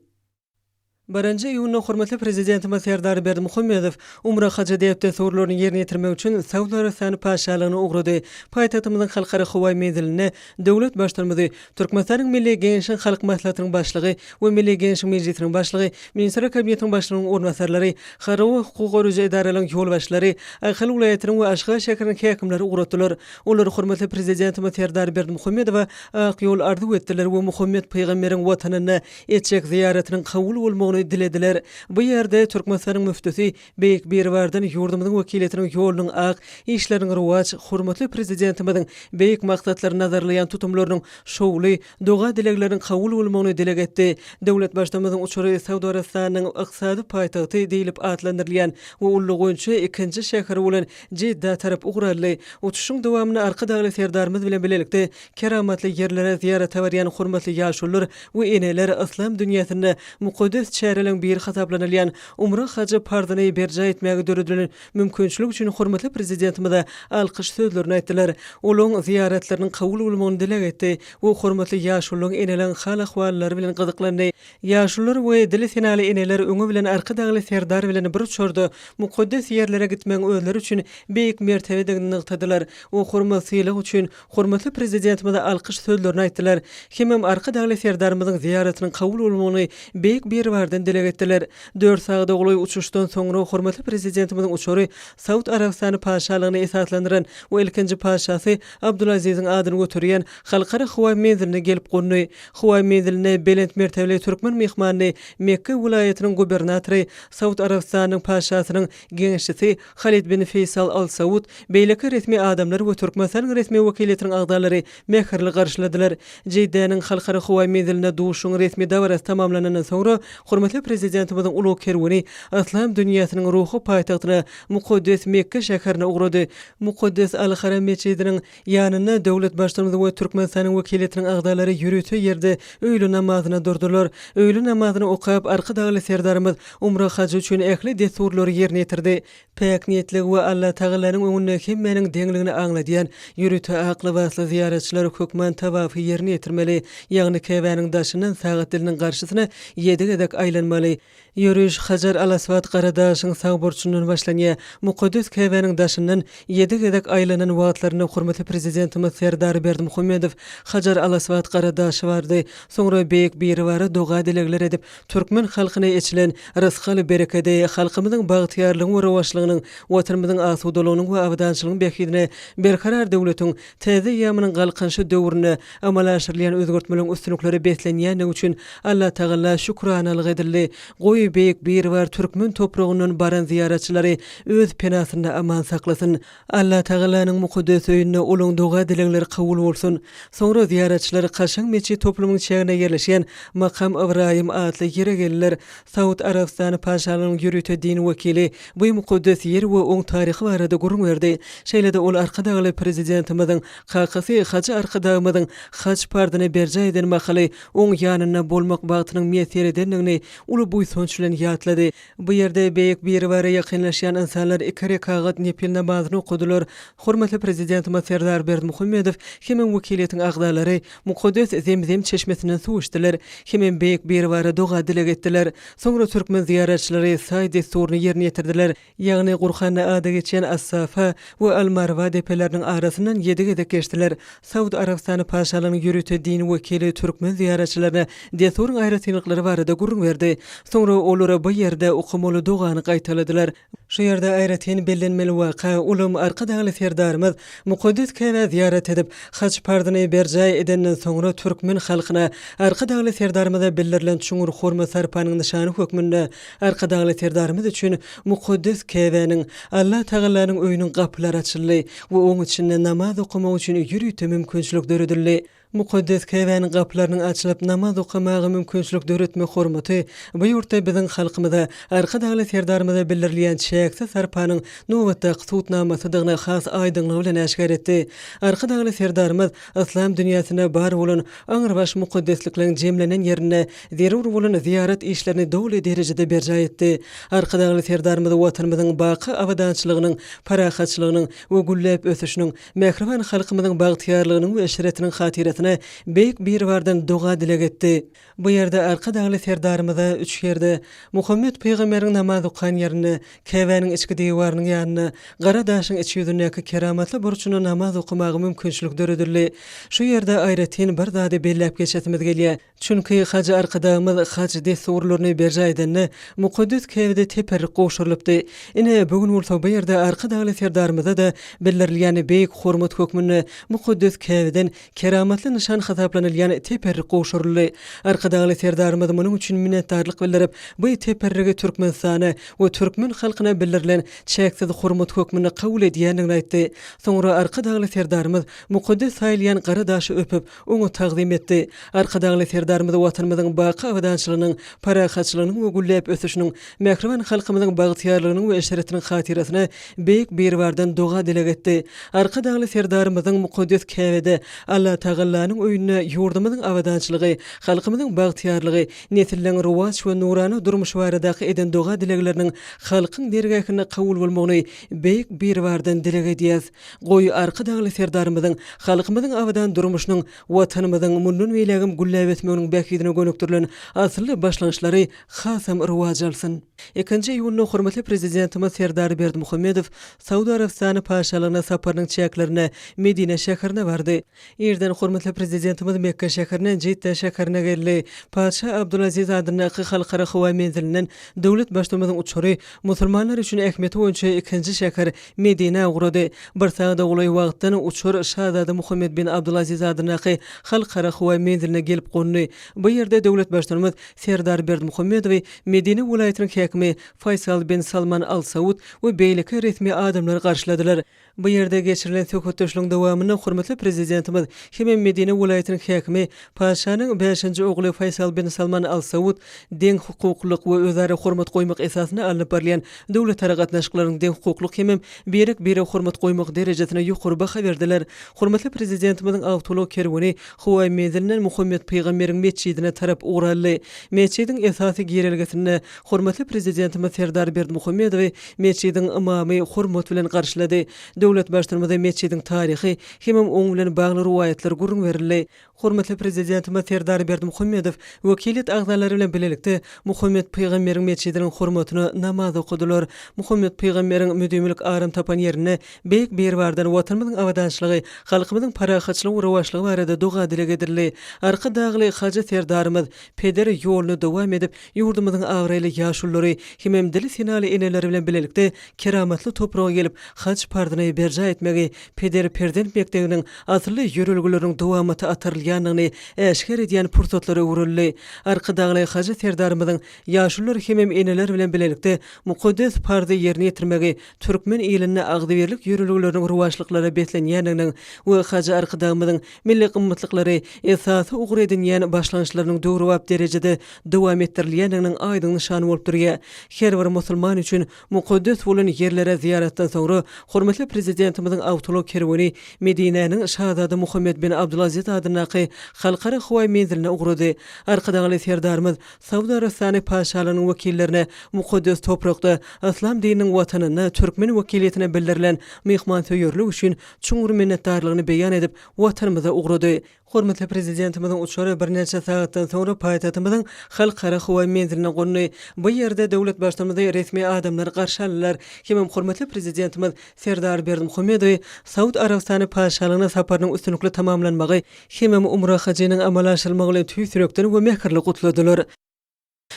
Birinji ýylyň hormatly prezidentimiz Serdar Berdimuhammedow umra hajy depde sorularyny ýerine ýetirmek üçin Saudiýa Arabistanı paşalygyny ugrady. Paýtagtymyzyň halkara howa mezheline döwlet başlarmady Türkmenistanyň Milli Gençlik Halk Maslahatynyň başlygy we Milli Gençlik Mejlisiniň başlygy, Ministrler Kabinetiniň başlygynyň ornazarlary, Harawa hukuk goruja idaralaryň ýolbaşlary, Akyl welaýatynyň we Aşgabat şäheriniň häkimleri ugradylar. Olar hormatly prezidentimiz Serdar Berdimuhammedowa ak ýol ardy etdiler we Muhammed peýgamberiň watanyna etjek ziyaretiniň kabul bolmagyny dilediler. Bu ýerde Türkmenistanyň müftüsi Beýik Birwardan ýurdumyzyň wekiliyetiniň ýolunyň ak işleriň rowaj, hormatly prezidentimiziň beýik maksatlaryny nazarlaýan tutumlarynyň şowly, doga dilekleriň kabul bolmagyny dileg etdi. Döwlet başlymyzyň uçury Saudiýa Arabistanynyň iqtisady paýtagty diýilip atlandyrylýan we ullugunçy ikinji şäher bolan Jidda tarap ugrally. Uçuşyň dowamyny arka dagly serdarymyz bilen bilelikde keramatly ýerlere ziyaret berýän hormatly ýaşullar we eneler islam dünýäsinde mukaddes şäherleň bir hasaplanylýan umra hajy pardyny berja etmäge döredilen mümkinçilik üçin hormatly prezidentimize alkyş sözlerini aýtdylar. Olaň ziyaretleriniň kabul bolmagyny dileg etdi we hormatly ýaşullaryň eneleň hal ahwallary bilen gyzyklandy. Ýaşullar we dili senali eneler öňe bilen arka dagly serdar bilen bir uçurdy. Mukaddes ýerlere gitmek özleri üçin beýik mertebede nyktadylar. O hormatlylyk üçin hormatly prezidentimize alkyş sözlerini aýtdylar. Hemem arka dagly serdarymyzyň ziyaretiniň kabul bolmagyny beýik bir bardan dileg etdiler. 4 sagda goly uçuşdan soňra hormatly prezidentimiziň uçury Saudiýa Arabistany paşalygyny esaslandyran we ilkinji paşasy Abdulaziziň adyny götürýän halkara howa mezheline gelip gondy. Howa mezheline belent mertebeli türkmen mehmany Mekke vilayatynyň gubernatory Saudiýa Arabistanyň paşasynyň geňişçisi Halid bin Faysal Al Saud, beýleki resmi adamlar we Türkmenistanyň resmi wekiliyetiniň agdalary mehirli garşyladylar. Jiddanyň halkara howa mezheline duşuň resmi dawarasy tamamlanandan soňra hormatly prezidentimiziň ulu kerwini islam dünýäsiniň ruhy paýtagtyna mukaddes Mekke şäherine ugrady. Mukaddes Al-Haram meçidiniň ýanyna döwlet başlary we Türkmenistanyň wekiliyetiniň agdalary ýürütü ýerde öýle namazyna durdular. Öýle namazyny okap arka dagly serdarymyz umra hajy üçin ähli desurlary ýerine ýetirdi. Pek niýetli we Allah Tagalanyň öňünde hemmeniň deňligini aňladýan ýürütü akly wasly ziyaretçiler hökmen tawafy ýerine ýetirmeli. Ýagny Käbäniň daşynyň sagat diliniň garşysyna 7 gedek aýlanmaly. Yürüyüş Hajar Al-Aswad Qaradaşyň sag burçundan başlanýa mukaddes Käbäniň daşyndan 7 gedek aýlanan wagtlaryny hormatly prezidentimiz Serdar Berdimuhammedow Hajar Al-Aswad Qaradaşy bardy. Soňra beýik bir wara doga dilegler edip türkmen halkyna eçilen rızkyly berekede halkymyzyň bagtyarlygyny we rowaşlygynyň watanymyzyň asudalygynyň we awdançylygynyň bekidine berkarar döwletiň täze ýamynyň galkynşy döwrüne amal aşyrylýan özgörtmeleň üstünlikleri beslenýän üçin Allah Taala şükranalyk edildi. Goý beýik bir war türkmen topragyndan baran ziyaretçileri öz penasyna aman saklasyn. Allah Tagalanyň mukaddes öýüne olaň doga dilegleri kabul bolsun. Soňra ziyaretçileri Kaşan meçi toplumyň şäherine yerleşen Makam Ibrahim adly ýere geldiler. Saudiýa Arabistany paşalygynyň ýürütü din wekili bu mukaddes ýer we oň taryhy barada gurrun berdi. Şeýlede ol arka dagly prezidentimiziň kakasy hajy arka dagymyzyň haj pardyny berja eden mahaly oň ýanyna bolmak bagtynyň meýser edenligini uly buýsunç bilen ýatlady. Bu ýerde beýik bir wara ýakynlaşýan insanlar iki rekat nepil namazyny okudylar. Hormatly prezidentimiz Serdar Berdimuhammedow hemem wekiliyetiň agdalary mukaddes Zemzem çeşmesinden suw içdiler. Hemem beýik bir wara doga dileg etdiler. Soňra türkmen ziyaretçileri saý desturyny ýerine ýetirdiler. Ýagny Gurhana ada geçen As-Safa we Al-Marwa depeleriniň arasyndan 7 gedek geçdiler. Saudiýa Arabistany paşalygynyň ýürütü din wekili türkmen ziyaretçilerine desturyň aýratynlyklary barada gurrun berdi. Soňra olara bu ýerde okumaly dogany gaýtaladylar. Şu ýerde aýratyn bellenmeli waka ulum arka dagly serdarymyz mukaddes Käbä ziyaret edip haj pardyny berja edenden soňra türkmen halkyna arka dagly serdarymyza bildirilen çuňur hormat sarpanyň nyşany hökmünde arka dagly serdarymyz üçin mukaddes Käbäniň Allah Tagalanyň öýüniň gapylary açyldy we oň içinde namaz okumak üçin ýürütü mümkinçilik döredildi. Mukaddes Käbäniň gapylarynyň açylyp namaz okamagy mümkinçilik döretmek hormaty bu ýurtda biziň halkymyza arka dagly serdarymyza bildirilen çäkse sarpanyň nowatda tutnamasy dygyna has aýdynlygy bilen äşkär etdi. Arka dagly serdarymyz İslam dünýäsine bar bolan aňyrbaş mukaddeslikleriň jemlenen ýerine zerur bolan ziyaret işlerini dowly derejede berja etdi. Arka dagly serdarymyz watanymyzyň baky awadançylygynyň, parahatçylygynyň we güllep ösüşiniň, mehriban halkymyzyň bagtyarlygynyň we eşretiniň hatiretine beýik bir bardan doga dileg etdi. Bu ýerde arka dagly serdarymyza 3 ýerde Muhammed peýgamberiň namaz okuyan ýerini, Käbäniň içki diýwarynyň ýanyny, Gara daşyň iç ýüzündäki keramatly burçuny namaz okumagy mümkinçilik döredildi. Şu ýerde aýratyn bir zady belläp geçetimiz gelýär. Çünki haja arkadagymyz haj desurlaryny berja edenne mukaddes Käbede teperrik goşurylypdy. Ine bugün bolsa bu ýerde arka dagly serdarymyza da bellerlýän beýik hormat hökmüni mukaddes Käbeden keramatly nişan hasaplanylýan teperrik goşuruldy. Arka dagly serdarymyz munyň üçin minnetdarlyk bildirip, bu teperrigi Türkmenistana we türkmen halkyna bildirilen çäksiz hormat hökmüni kabul edýändigini aýtdy. Soňra arka dagly serdarymyz mukaddes saýlýan Gara daşy öpüp oňa taqdim etdi. Arka dagly serdarymyz watanymyzyň baky awadançylygynyň, parahatçylygynyň we güllep ösüşiniň, mehriban halkymyzyň bagtyarlygynyň we eşretiniň hatiretine beýik bir bardan doga dileg etdi. Arka dagly serdarymyzyň mukaddes Käbede Allah Tagalanyň öýüne ýurdumyzyň awadançylygy, halkymyzyň bagtyarlygy, nesilleň ruwaç we nurany durmuş baradaky eden doga dilegleriniň halkyň dergähine kabul bolmagyny beýik bir bardan dileg edýäs. Goý arka dagly serdarymyzyň halkymyzyň awadan durmuşynyň watanymyzyň mundan beýlegim güllep etmeginiň bäkidine gönükdirilen asly başlanýşlary hasam ruwaç alsyn. 2-nji ýylyň hormatly prezidentimiz Serdar Berdimuhammedow Saudy Arabistany paşalygyna saparynyň çäklerine Medine şäherine bardy. Ýerden hormatly prezidentimiz Mekke şäherine Jidda şäherine geldi. Paşa Abdulaziz adynaky halkara howa menzilinden döwlet başlamagyň uçury musulmanlar üçin ähmeti boýunça 2-nji şäher Medine ugrady. Bir sagda ulay wagtdan uçur Şahzada Muhammed bin Abdulaziz adynaky halkara howa menziline gelip gondy. Bu ýerde döwlet başlamagy Serdar Berdimuhammedow Medine welaýatynyň häkimi Faysal bin Salman Al Saud we beýleki resmi adamlar garşyladylar. Bu ýerde geçirilen söhbetleşigiň dowamyny hormatly prezidentimiz hem Medine welaýatynyň häkimi paşanyň 5-nji ogly Faysal bin Salman Al Saud deň hukuklyk we özara hormat goýmak esasyna alynıp berilýän döwlet taragatnaşyklarynyň deň hukuklyk hem biri hormat goýmak derejesine ýokary baha berdiler. Hormatly prezidentimiziň awtolog kerwani howa menzilinden Muhammed peýgamberiň meçidine tarap ugraldy. Meçidiň esasy girelgesine hormatly prezidentimiz Serdar Berdimuhammedow meçidiň imamy hormat bilen garşylady. Döwlet başlamagy meçidiň taryhy hem oň bilen bagly ruwaýatlar gurrun berildi. Hormatly prezidentimiz Serdar Berdimuhammedow wekilet agzalary bilen bilelikde Muhammed peýgamberiň meçidiniň hormatyny namaz okudylar. Muhammed peýgamberiň müdümlik aram tapan ýerine beýik bir bardan watanymyzyň awadançylygy, halkymyzyň parahatçylygy we rewaçlygy barada doga dileg edildi. Arka dagly haja serdarymyz peder ýoluny dowam edip ýurdumyzyň agryly ýaşullary hem dili sinali eneleri bilen bilelikde keramatly toprağa gelip haj pardyny berja etmegi peder prezident mekdeginiň asly ýörelgüleriň dowamaty atarylýanyny äşkär edýän pursatlary ugruldy. Arka dagly haja serdarymyzyň ýaşullar hem eneler bilen bilelikde mukaddes pardy ýerine ýetirmegi türkmen ýylyna agdyberlik ýörelgüleriň ruwaçlyklary betlenýändiginiň we haja arka dagymyzyň milli gymmatlyklary esasy ugry edilýän başlanýşlarynyň döwrüwap derejede dowam etdirilýändiginiň aýdyň nişany bolup durýar. Her bir musulman üçin mukaddes bolan ýerlere ziyaretden soňra hormatly prezidentimiziň awtolog kerwani Medine'niň Şahzada Muhammed bin Abdulaziz adynaky halkara howa menziline ugrady. Arka dagly serdarymyz Saudy Arabistany paşalygynyň wekillerine mukaddes toprakda İslam dininiň watanyna türkmen wekiliýetine bildirilen mehmantöýürlük üçin çuňur minnetdarlygyny beýan edip watanymyza ugrady. Hormatly prezidentimiziň uçary bir neçe saatdan soňra paýtagtymyzyň halkara howa menziline gondy. Bu ýerde döwlet başlamagy resmi adamlar garşyladylar. Hem hormatly prezidentimiz Serdar Berdimuhammedow Saudy Arabistany paşalygyna saparynyň üstünlikli tamamlanmagy hem umra hajinyň amala aşyrylmagy bilen tüýsürekden we mehkirlik gutladylar.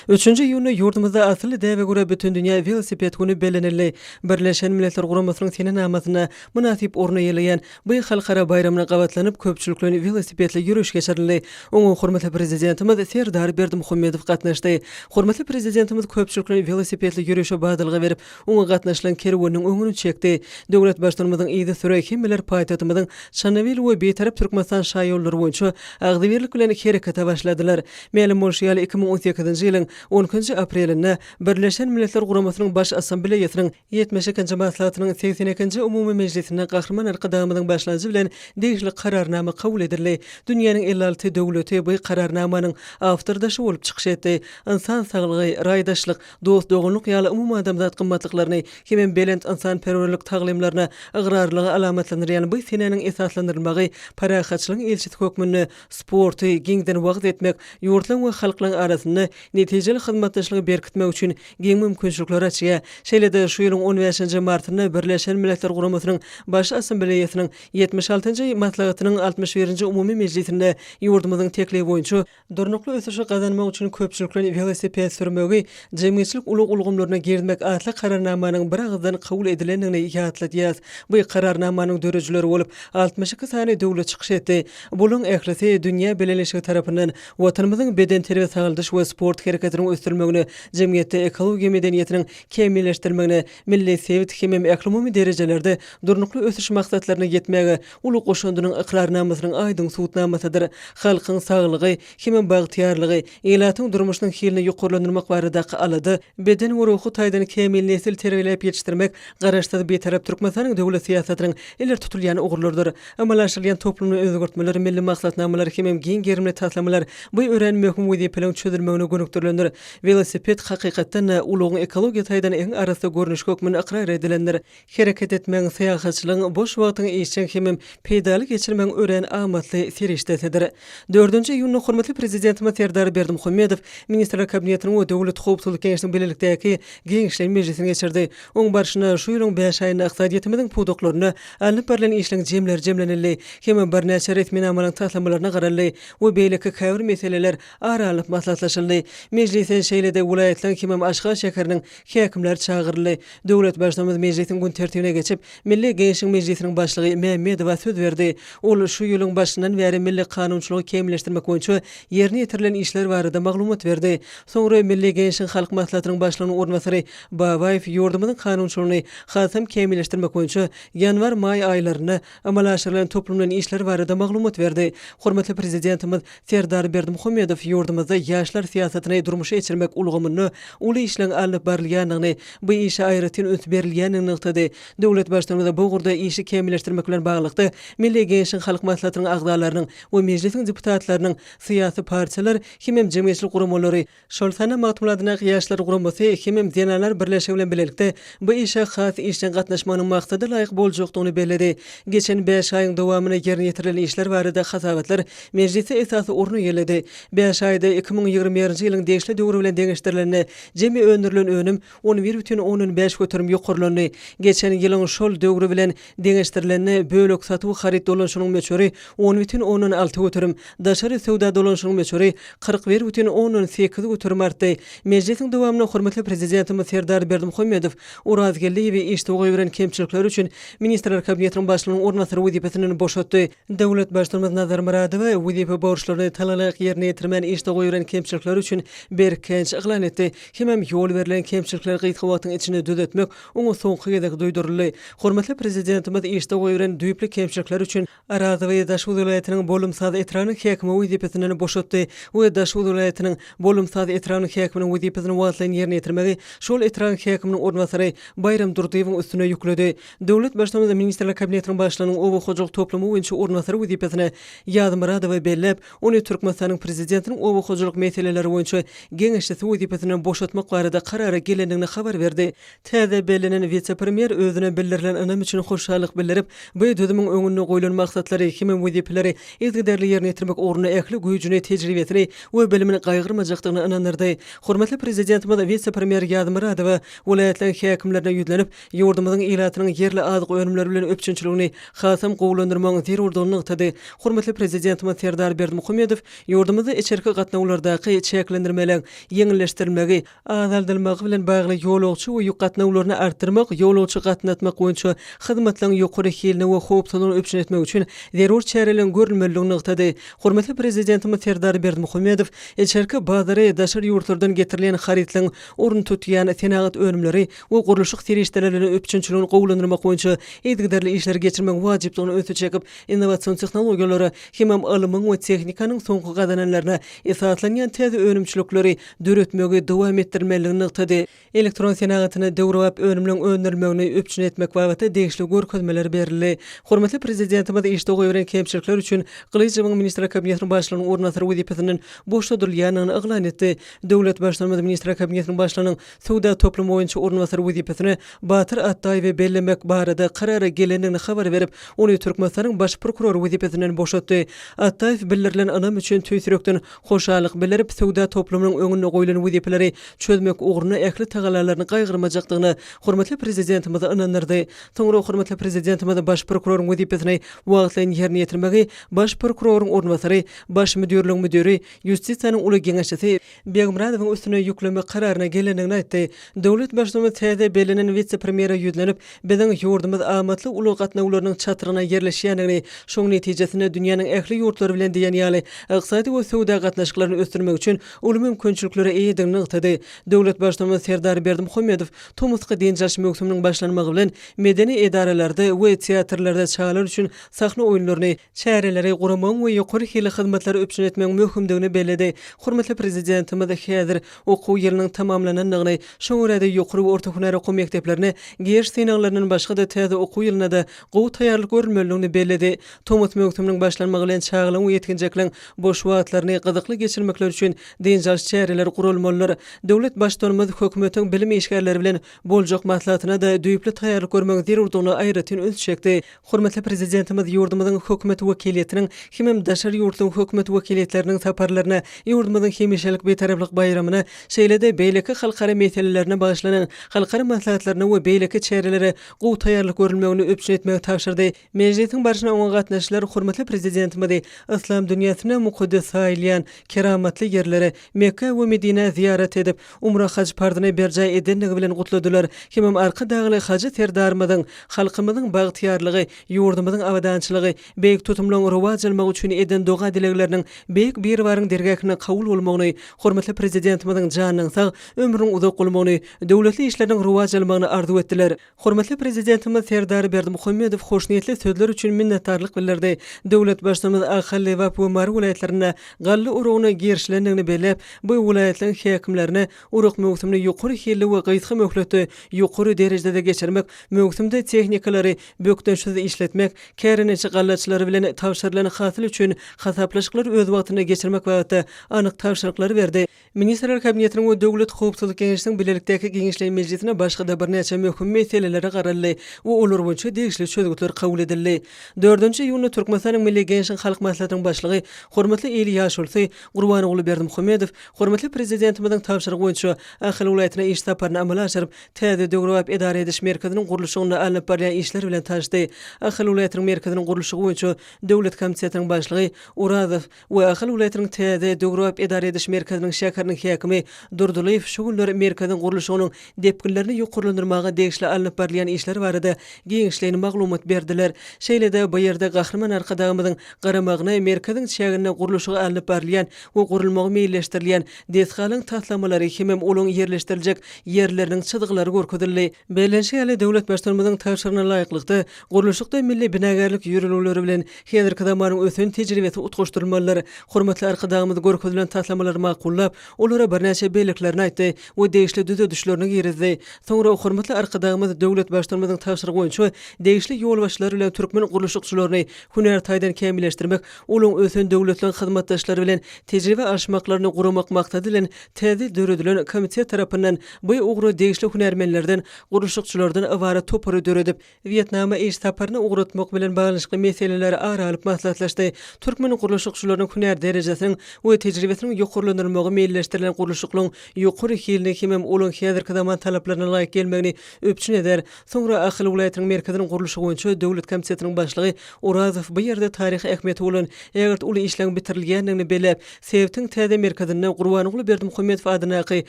3-nji ýyly ýurdumyzda asly däwe görä bütün dünýä velosiped güni belenildi. Birleşen Milletler Guramasynyň sene namasyna munasip orna ýylaýan bu halkara bayramyna gabatlanyp köpçüliklerini velosipedle ýürüş geçirildi. Oňa hormatly prezidentimiz Serdar Berdimuhammedow gatnaşdy. Hormatly prezidentimiz köpçüliklerini velosipedle ýürüşe badylgy berip, oňa gatnaşylan kerwanyň öňüni çekdi. Döwlet başlamagyň ýygy sürek hemmeler paýtagymyzyň Şanawil we betarap Türkmenistan şaýollary boýunça agdyberlik bilen herekete başladylar. Ma'lum bolşy ýaly 2018-nji ýylyň 10 aprelinde Birleşen Milletler Guramasynyň baş assambleýasynyň 72-nji maslahatynyň 82-nji umumy mejlisinde Gahrman Arkadamynyň başlanjy bilen degişli kararnama kabul edildi. Dünýäniň 56 döwleti bu kararnamanyň awtordaşy bolup çykyş etdi. İnsan saglygy, raýdaşlyk, dost dogunlyk ýaly umumy adamzat gymmatlyklaryny hemem belent insan perwerlik taglimlaryna ıgrarlygy alamatlandyrýan bu seneniň esaslandyrylmagy parahatçylygyň elçit hökmüni sporty giňden wagt etmek, ýurtlaryň we halklaryň arasynda netijeli hyzmatdaşlygy berkitmek üçin giň mümkinçilikler açýar. Şeýle-de şu ýylyň 15-nji martynda Birleşen Milletler Guramasynyň baş assambleýasynyň 76-njy maslahatynyň 61-nji umumy mejlisinde ýurdumyzyň teklibi boýunça durnukly ösüşi gazanmak üçin köpçülikden velosiped sürmegi, jemgyýetçilik ulug ulgumlaryna girmek atly kararnamanyň bir agzdan kabul edilendigini ýatladýar. Bu kararnamanyň dörejileri bolup 62 sany döwlet çykyş etdi. Buluň ehlisi dünýä belenleşigi tarapyndan watanymyzyň beden terbiýe saglydyş we sport hereketiniň ösdürülmegini, jemgyýetde ekologiýa medeniýetiniň kemilleşdirmegini, milli sevit hemem eklemumy derejelerde durnukly ösüş maksatlaryna ýetmegi uly goşundynyň iqrarnamasynyň aýdyň suwutnamasydyr. Halkyň saglygy, hemem bagtyarlygy, elatyň durmuşynyň hilini ýokarlandyrmak barada alady. Beden we ruhy taýdan kemil nesil terbiýelep ýetişdirmek garaşda betarap Türkmenistanyň döwlet siýasatynyň iler tutulýan ugurlardyr. Amalaşylýan toplumny özgörtmeler, milli maksatnamalar hemem giň gerimli taslamalar bu öwrenmek wezipeleň çözülmegine gönükdirlendir. Velosiped hakykatdan ulugyň ekologiýa taýdan eň arasy görnüş hökmüni iqrar edilendir. Hereket etmeň, seýahatçylygyň, boş wagtyň işçiň hemem peýdaly geçirmeň ören amatly serişdedir. 4-nji ýylyň hormatly prezidentimiz Serdar Berdimuhammedow Ministrler Kabinetiniň we Döwlet Howpsuzlyk Kengesiniň birlikdäki giňişler mejlisine geçirdi. Oň barşyna şu ýylyň 5 aýyna ykdysadyýetimiziň puduklaryny alınıp berilen işleň jemlenildi. Hemem bir näçe resmi amalaryň taslamalarına garaldy we beýleki käbir meseleler aralyp maslahatlaşyldy. Mejlise şeýle-de welaýetler hemem Aşgabat şäheriniň häkimleri çagyrly. Döwlet başlamy mejlisiň gün tertibine geçip Milli Geňişlik Mejlisiniň başlygy Mehmedowa söz berdi. Ol şu ýylyň başyndan beri milli kanunçylygy kemilleşdirmek boýunça ýerine ýetirilen işler barada maglumat berdi. Soňra Milli Geňişlik Halk Maslahatynyň başlygynyň ornbasary Babaýew ýurdumynyň kanunçylygyny hasam kemilleşdirmek boýunça ýanwar-maý aýlaryna amala aşyrylan toplumdan işler barada maglumat berdi. Hormatly prezidentimiz Serdar Berdimuhammedow ýurdumyzda ýaşlar siýasatyny durmuşa geçirmek ulgamyny, uly işleň alyp barylyanyny, bu işe aýratyn öňe berilýänini ýygtady. Döwlet başlygynda bu gurda işi kemilleşdirmek bilen baglykda Milli Geňişlik Halk Maslahatynyň agdalarynyň we mejlisiň deputatlarynyň syýasy partiýalar hemem jemgyýetçilik guramalary şol sana magtumladyna ýaşlar guramasy hemem diýenler birleşigi bilen bilelikde bu işe has işden gatnaşmanyň maksady laýyk boljakdygyny bellädi. Geçen 5 aýyň dowamyna ýerine ýetirilen işler barada hasawatlar mejlisi esasy ornu ýeledi. 5 aýda 2020-nji ýylyň degişli döwri bilen deňeşdirilen jemi önürilen önüm 11,15 götürüm ýokarlandy. Geçen ýylyň şol döwri bilen deňeşdirilen bölek satyw harit dolanşynyň meçhuri 10,16 götürüm, daşary sowda dolanşynyň meçhuri 41,18 götürüm artdy. Mejlisiň dowamyna hormatly prezidentimiz Serdar Berdimuhammedow urazgeligi we işde goýuran kemçilikler üçin Ministrler Kabinetiniň başlygynyň ornbasary wezipesini boşatdy. Döwlet başlygymyz Nazar Muradow wezipe borçlaryny talalyk ýerine ýetirmän işde goýuran kemçilikler üçin berkenç eglan etdi. Hemem ýol berilen kemçilikler gyýyk wagtyň içinde düzeltmek oňa soňky gezek duýduruldy. Hormatly prezidentimiz işde goýuran düýpli kemçilikler üçin Arazi we Daşwy welaýatynyň bolumsaz etranyň häkimi wezipesini boşatdy we Daşwy welaýatynyň bolumsaz etranyň häkiminiň wezipesini wagtlaryň ýerine ýetirmegi şol etranyň häkiminiň ornbasary Bayram Durdiýewiň üstüne ýükledi. Döwlet başlygymyz Ministrler Kabinetiniň başlygynyň owa hojuk toplumy boýunça ornbasary wezipesini Ýazym Muradow bellep, ony Türkmenistanyň prezidentiniň owa hojuk meseleleri boýunça geňişli wezipesini boşatmak barada karara gelendigini habar berdi. Täze bellenen vice-premier özüne bildirilen önemi üçin hoşallyk bildirip, bu dödümüň öňüne goýulan maksatlary hemem wezipeleri izgiderli ýerine ýetirmek ornuny ähli güýjüni, tejribesini we bilimini gaýgyrmajakdygyny anandyrdy. Hormatly prezidentimiz vice-premier Ýazym Muradow welaýetler häkimlerine ýüzlenip, ýurdumyzyň ýylatynyň yerli azyk önümleri bilen öpçünçiligini hasam gowlandyrmagyň zerurdygyny ýygtady. Hormatly prezidentimiz Serdar Berdimuhammedow ýurdumyzda içerki gatnawlardaky çeklendirmeleň ýeňilleşdirilmegi, azaldylmagy bilen bagly ýolagçy we ýük gatnawlaryny artdyrmak, ýolagçy gatnatmak boýunça hyzmatlaryň ýokary hilini we howpsuzlygyny öpçün etmek üçin zerur çäreleň görülmeligini ýygtady. Hormatly prezidentimiz Serdar Berdimuhammedow içerki bazary daşar ýurtlardan getirilen haritlaryň orun tutýan senagat önümleri we gurulşyk serişdelerini öpçünçiligini gowlandyrmak boýunça edgiderli işler geçirmek wajypdygyny öňe çekip, innovasiýon tehnologiýalary hemem ilmiň we tehnikanyň soňky gazananlaryna esaslanýan täze önümçilikleri ýolary döretmegi dowam etdirmeligini nykdy. Elektron senatyny döwrap önümlen öndürmegini öpçün etmek babaty degişli görkezmeler berildi. Hormatly prezidentimiz işde goýuran kemçilikler üçin Glyjyň ministra kabinetiniň başlygynyň ornatary wezipetiniň boşdurylýanyny eglan etdi. Döwlet başlamy ministra kabinetiniň başlygynyň Suwda toplum boýunça ornatary wezipetini Batyr Attaýew bellemek barada karara gelendigini habar berip, ony Türkmenistanyň baş prokurory wezipetinden boşatdy. Attaýew bildirilen anam üçin tüýsürekden hoşallyk bildirip, Suwda toplumynyň öňüne goýulan wezipeleri çözmek ugruna ähli tagalarlaryny gaýgyrmajakdygyny hormatly prezidentimiz anandyrdy. Soňra hormatly prezidentimiz baş prokuroryň wezipetini wagtlaýan ýerine ýetirmegi baş prokuroryň ornatary, baş müdürlüğüň müdiri, Ýustisiýanyň uly geňeşçisi Begümradowyň üstüne ýükleme kararyna gelendigini aýtdy. Döwlet başlygy täze belenen vice-premiera ýüzlenip, biziň ýurdumyz amatly uly gatnawlarynyň çatyryna ýerleşýändigini, şoň netijesinde dünýäniň ähli ýurtlary bilen diýen ýaly ykdysady we sowda gatnaşyklaryny ösdürmek üçin uly mümkinçiliklere eýedigini aýtdy. Döwlet başlygy Serdar Berdimuhammedow Tomutky denjaş mögsüminiň başlanmagy bilen medeni edaralarda we teatrlarda çağlar üçin sahna oýunlaryny, çäreleri guramak we ýokary hili hyzmatlary öpçün etmek möhümdigini bellädi. Hormatly prezidentimiz häzir okuw ýylynyň tamamlanandygyny, şoň ýerde ýokary we orta hünär okuw mekdeplerine giýiş synaglarynyň başga da täze okuw ýylyna da gowy taýýarlyk görülmeligini bellädi. Tomut mögsüminiň başlanmagy bilen çağlaryň we ýetginjekliň boş wagtlaryny gyzykly geçirmekler üçin denjaş çäreler gurulmalylar. Döwlet başdanymyz hökümetiň bilim işgärleri bilen boljak maslahatyna da düýpli taýýarlyk görmek zerurdygyny aýratyn öz çekdi. Hormatly prezidentimiz ýurdumyzyň hökümet wekiliýetiniň hemem daşary ýurtlaryň hökümet wekiliýetleriniň saparlaryna, ýurdumyzyň hemişelik betaraplyk baýramyna, şeýle-de beýleki halkara meselelerine bagyşlanan halkara maslahatlaryna we beýleki çärelere gowy taýýarlyk görülmegini öpçün etmek tapşyrdy. Mejlisiň barşyna oňa gatnaşyşlar hormatly prezidentimiz İslam dünýäsine mukaddes saýylýan keramatly ýerlere Mekka we Medine ziyaret edip, umra haj pardyny berjay edendigi bilen gutladylar. Hemem arka dagly hajy terdarmyzyň, halkymyzyň bagtyarlygy, ýurdumyzyň awadançylygy, beýik tutumlaryň rowaj almagy üçin eden doga dilegleriniň beýik bir baryň dergäkine kabul bolmagyny, hormatly prezidentimiziň janynyň sag, ömrüň uzak bolmagyny, döwletli işleriň rowaj almagyny arzu etdiler. Hormatly prezidentimiz Serdar Berdimuhammedow hoşniýetli sözler üçin minnetdarlyk bildirdi. Döwlet başlymyz Ahal we Pumar welaýatlaryna gally urugyna girişlendigini belläp, bu welaýatlanyň häkimlerine uruk mögsümini ýokary hili we gaýtgy möhletde ýokary derejede geçirmek, mögsümde tehnikalary bökdenşiz işletmek, kärençi gallaçylary bilen tawşyrylan hasyl üçin hasaplaşyklar öz wagtyna geçirmek wagtda anyk tawşyryklary berdi. Ministrler kabinetiniň we döwlet howpsuzlyk geňeşiniň birlikdäki geňeşlik mejlisine başga da bir näçe möhüm meseleleri garaldy we olar boýunça degişli çözgütler kabul edildi. 4-nji ýylyny Türkmenistanyň Milli Geňeşlik Halk Maslahatynyň başlygy hormatly Eli Ýaşulsy Gurbanoğlu Berdimuhammedow hormatly prezidentimiziň tawşyrygy boýunça Ahal welaýatyna iş saparyny amala aşyryp, täze döwrap edara ediş merkeziniň gurulşygyna alynıp barýan işler bilen taşdy. Ahal welaýatynyň merkeziniň gurulşygy boýunça döwlet komitetining başlygy Urazow we Ahal welaýatynyň täze döwrap edara ediş merkeziniň şäheriniň häkimi Durdulyев şu günler merkeziň gurulşygynyň depkinlerini ýokurlandyrmaga degişli alynıp barýan işler barada geňişlerini maglumat berdiler. Şeýle-de bu ýerde gahrman arkadagymyzyň garamagyna merkeziň şäherine gurulşygy alynıp barýan we gurulmagy meýilleşdirilýän desgalyň tatlamalary hemem olaň ýerleşdirilejek ýerleriniň çyzyklary görkezildi. Belenşeýle döwlet başdanymyzyň tawşyryna laýyklykda gurulşykda milli binagarlyk ýürelýüleri bilen häzirki zamanyň ösün tejribesi utgaşdyrmalar, hormatly arkadagymyz görkezilen tatlamalary makullap, olara bir näçe beýliklerini aýtdy we degişli düze düşlerini girizdi. Soňra hormatly arkadagymyz döwlet başdanymyzyň tawşyrygy boýunça degişli ýol başlary bilen türkmen gurulşykçylaryny hünär taýdan kämilleşdirmek, olaň ösün döwletliň hyzmatdaşlary bilen tejribe aşmaklaryny guramak maksady bilen täze döredilen komitet tarapyndan bu ugry degişli hünärmenlerden, gurulşykçylardan awara topary döredip, Vietnama iş saparyny ugratmak bilen baglanşykly meseleleri aralyp maslahatlaşdy. Türkmen gurulşykçylarynyň hünär derejesiniň we tejribesiniň ýokurlandyrmagy meýilleşdirilen gurulşyklaryň ýokary hilini hemem olaň häzirki zaman talaplaryna laýyk gelmegini öpçün eder. Soňra Ahal welaýatynyň merkeziniň gurulşygy boýunça döwlet komitetining başlygy Urazow bu ýerde taryhy ähmiýeti bolan eger uly işleň bitirilýändigini belläp, Sebtiň täze merkezinde Gurbanoğlu Berdimuhammedow adynaky